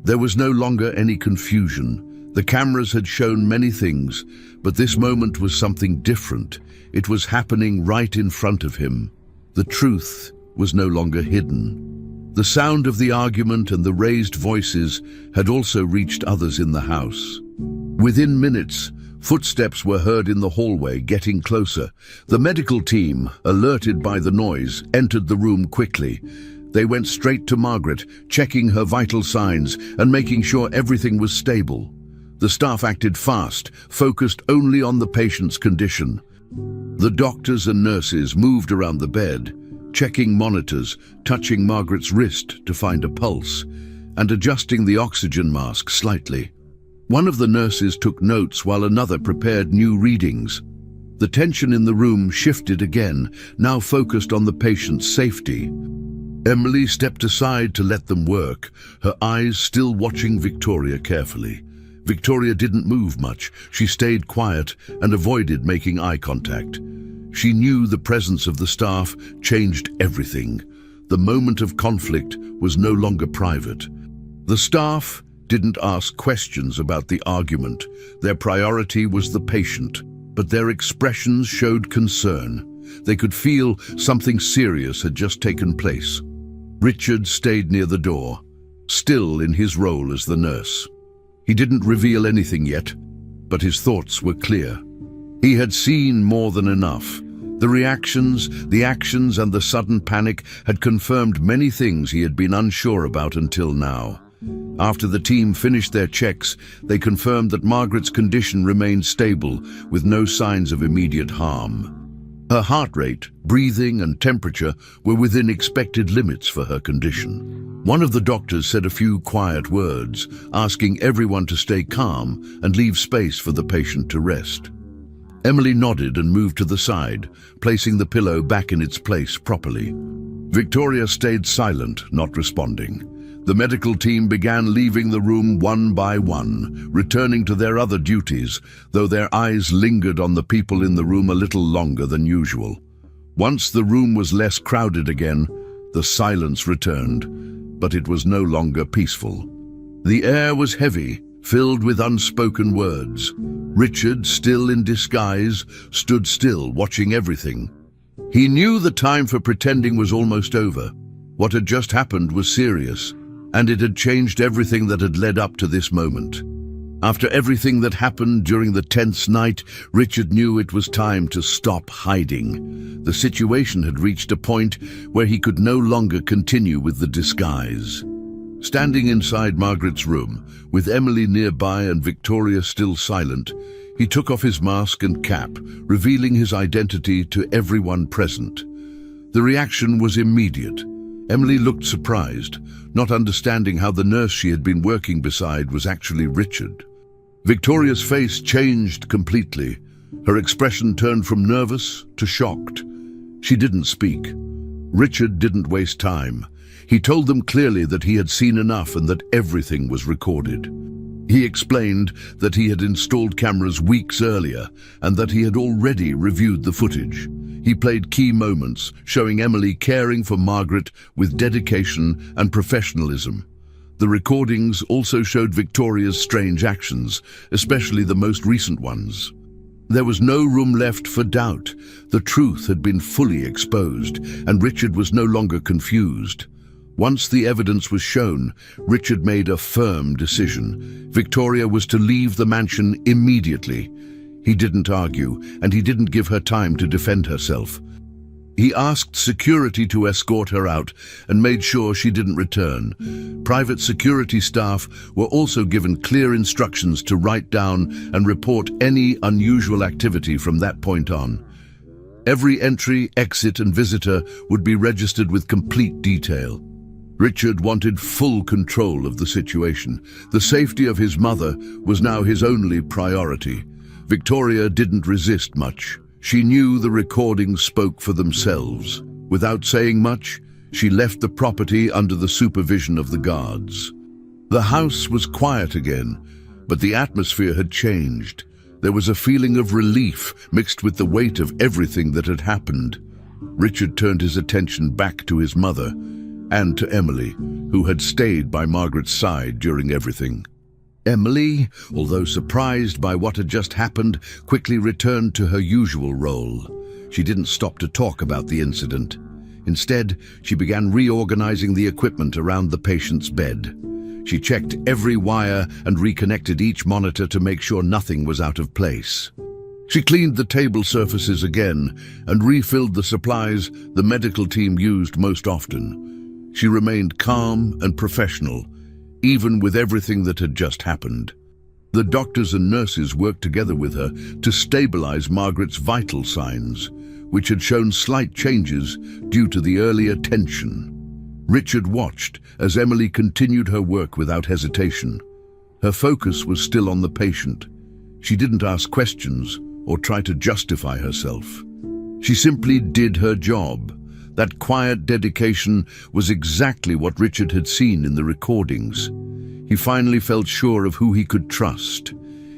There was no longer any confusion. The cameras had shown many things, but this moment was something different. It was happening right in front of him. The truth was no longer hidden. The sound of the argument and the raised voices had also reached others in the house. Within minutes, footsteps were heard in the hallway, getting closer. The medical team, alerted by the noise, entered the room quickly. They went straight to Margaret, checking her vital signs and making sure everything was stable. The staff acted fast, focused only on the patient's condition. The doctors and nurses moved around the bed, checking monitors, touching Margaret's wrist to find a pulse, and adjusting the oxygen mask slightly. One of the nurses took notes while another prepared new readings. The tension in the room shifted again, now focused on the patient's safety. Emily stepped aside to let them work, her eyes still watching Victoria carefully. Victoria didn't move much. She stayed quiet and avoided making eye contact. She knew the presence of the staff changed everything. The moment of conflict was no longer private. The staff didn't ask questions about the argument. Their priority was the patient, but their expressions showed concern. They could feel something serious had just taken place. Richard stayed near the door, still in his role as the nurse. He didn't reveal anything yet, but his thoughts were clear. He had seen more than enough. The reactions, the actions, and the sudden panic had confirmed many things he had been unsure about until now. After the team finished their checks, they confirmed that Margaret's condition remained stable, with no signs of immediate harm. Her heart rate, breathing, and temperature were within expected limits for her condition. One of the doctors said a few quiet words, asking everyone to stay calm and leave space for the patient to rest. Emily nodded and moved to the side, placing the pillow back in its place properly. Victoria stayed silent, not responding. The medical team began leaving the room one by one, returning to their other duties, though their eyes lingered on the people in the room a little longer than usual. Once the room was less crowded again, the silence returned, but it was no longer peaceful. The air was heavy, filled with unspoken words. Richard, still in disguise, stood still, watching everything. He knew the time for pretending was almost over. What had just happened was serious, and it had changed everything that had led up to this moment. After everything that happened during the tense night, Richard knew it was time to stop hiding. The situation had reached a point where he could no longer continue with the disguise. Standing inside Margaret's room, with Emily nearby and Victoria still silent, he took off his mask and cap, revealing his identity to everyone present. The reaction was immediate. Emily looked surprised, not understanding how the nurse she had been working beside was actually Richard. Victoria's face changed completely. Her expression turned from nervous to shocked. She didn't speak. Richard didn't waste time. He told them clearly that he had seen enough and that everything was recorded. He explained that he had installed cameras weeks earlier and that he had already reviewed the footage. He played key moments, showing Emily caring for Margaret with dedication and professionalism. The recordings also showed Victoria's strange actions, especially the most recent ones. There was no room left for doubt. The truth had been fully exposed, and Richard was no longer confused. Once the evidence was shown, Richard made a firm decision. Victoria was to leave the mansion immediately. He didn't argue, and he didn't give her time to defend herself. He asked security to escort her out and made sure she didn't return. Private security staff were also given clear instructions to write down and report any unusual activity from that point on. Every entry, exit, and visitor would be registered with complete detail. Richard wanted full control of the situation. The safety of his mother was now his only priority. Victoria didn't resist much. She knew the recordings spoke for themselves. Without saying much, she left the property under the supervision of the guards. The house was quiet again, but the atmosphere had changed. There was a feeling of relief mixed with the weight of everything that had happened. Richard turned his attention back to his mother and to Emily, who had stayed by Margaret's side during everything. Emily, although surprised by what had just happened, quickly returned to her usual role. She didn't stop to talk about the incident. Instead, she began reorganizing the equipment around the patient's bed. She checked every wire and reconnected each monitor to make sure nothing was out of place. She cleaned the table surfaces again and refilled the supplies the medical team used most often. She remained calm and professional, even with everything that had just happened. The doctors and nurses worked together with her to stabilize Margaret's vital signs, which had shown slight changes due to the earlier tension. Richard watched as Emily continued her work without hesitation. Her focus was still on the patient. She didn't ask questions or try to justify herself. She simply did her job. That quiet dedication was exactly what Richard had seen in the recordings. He finally felt sure of who he could trust.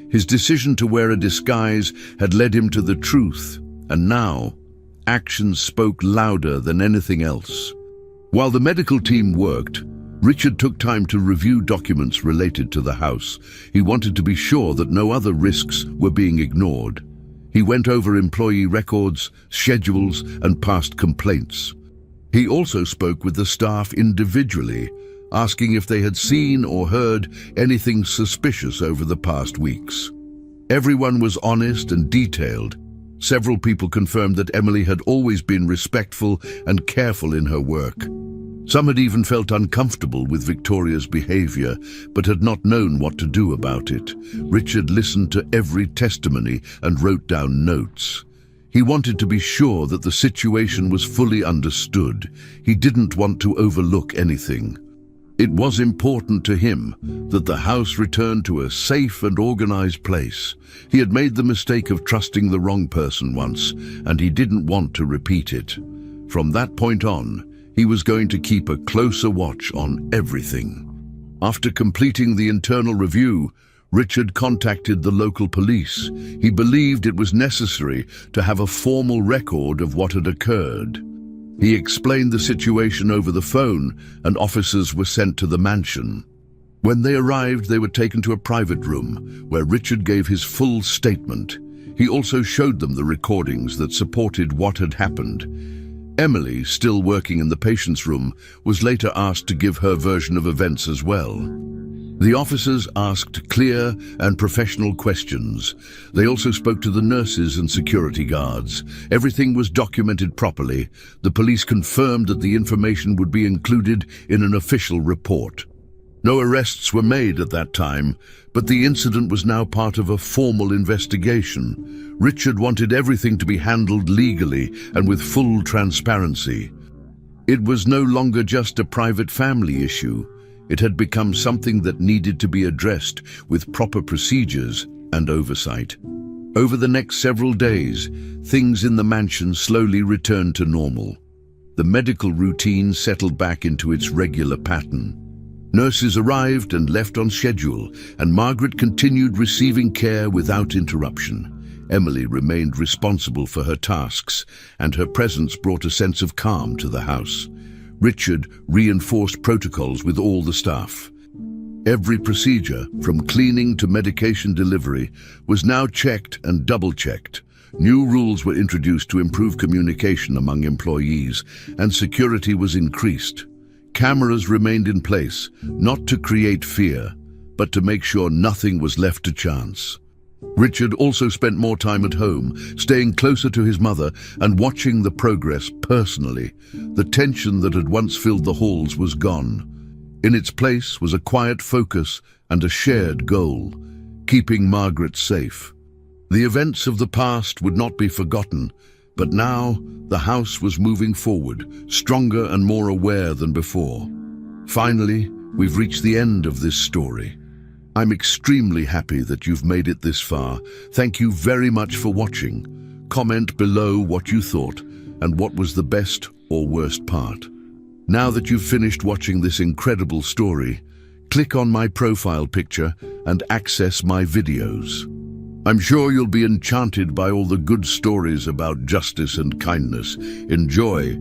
His decision to wear a disguise had led him to the truth, and now, actions spoke louder than anything else. While the medical team worked, Richard took time to review documents related to the house. He wanted to be sure that no other risks were being ignored. He went over employee records, schedules, and past complaints. He also spoke with the staff individually, asking if they had seen or heard anything suspicious over the past weeks. Everyone was honest and detailed. Several people confirmed that Emily had always been respectful and careful in her work. Some had even felt uncomfortable with Victoria's behavior, but had not known what to do about it. Richard listened to every testimony and wrote down notes. He wanted to be sure that the situation was fully understood. He didn't want to overlook anything. It was important to him that the house return to a safe and organized place. He had made the mistake of trusting the wrong person once, and he didn't want to repeat it. From that point on, he was going to keep a closer watch on everything. After completing the internal review, Richard contacted the local police. He believed it was necessary to have a formal record of what had occurred. He explained the situation over the phone, and officers were sent to the mansion. When they arrived, they were taken to a private room, where Richard gave his full statement. He also showed them the recordings that supported what had happened. Emily, still working in the patient's room, was later asked to give her version of events as well. The officers asked clear and professional questions. They also spoke to the nurses and security guards. Everything was documented properly. The police confirmed that the information would be included in an official report. No arrests were made at that time, but the incident was now part of a formal investigation. Richard wanted everything to be handled legally and with full transparency. It was no longer just a private family issue. It had become something that needed to be addressed with proper procedures and oversight. Over the next several days, things in the mansion slowly returned to normal. The medical routine settled back into its regular pattern. Nurses arrived and left on schedule, and Margaret continued receiving care without interruption. Emily remained responsible for her tasks, and her presence brought a sense of calm to the house. Richard reinforced protocols with all the staff. Every procedure, from cleaning to medication delivery, was now checked and double-checked. New rules were introduced to improve communication among employees, and security was increased. Cameras remained in place, not to create fear, but to make sure nothing was left to chance. Richard also spent more time at home, staying closer to his mother and watching the progress personally. The tension that had once filled the halls was gone. In its place was a quiet focus and a shared goal, keeping Margaret safe. The events of the past would not be forgotten, but now the house was moving forward, stronger and more aware than before. Finally, we've reached the end of this story. I'm extremely happy that you've made it this far. Thank you very much for watching. Comment below what you thought and what was the best or worst part. Now that you've finished watching this incredible story, click on my profile picture and access my videos. I'm sure you'll be enchanted by all the good stories about justice and kindness. Enjoy.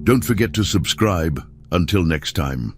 Don't forget to subscribe. Until next time.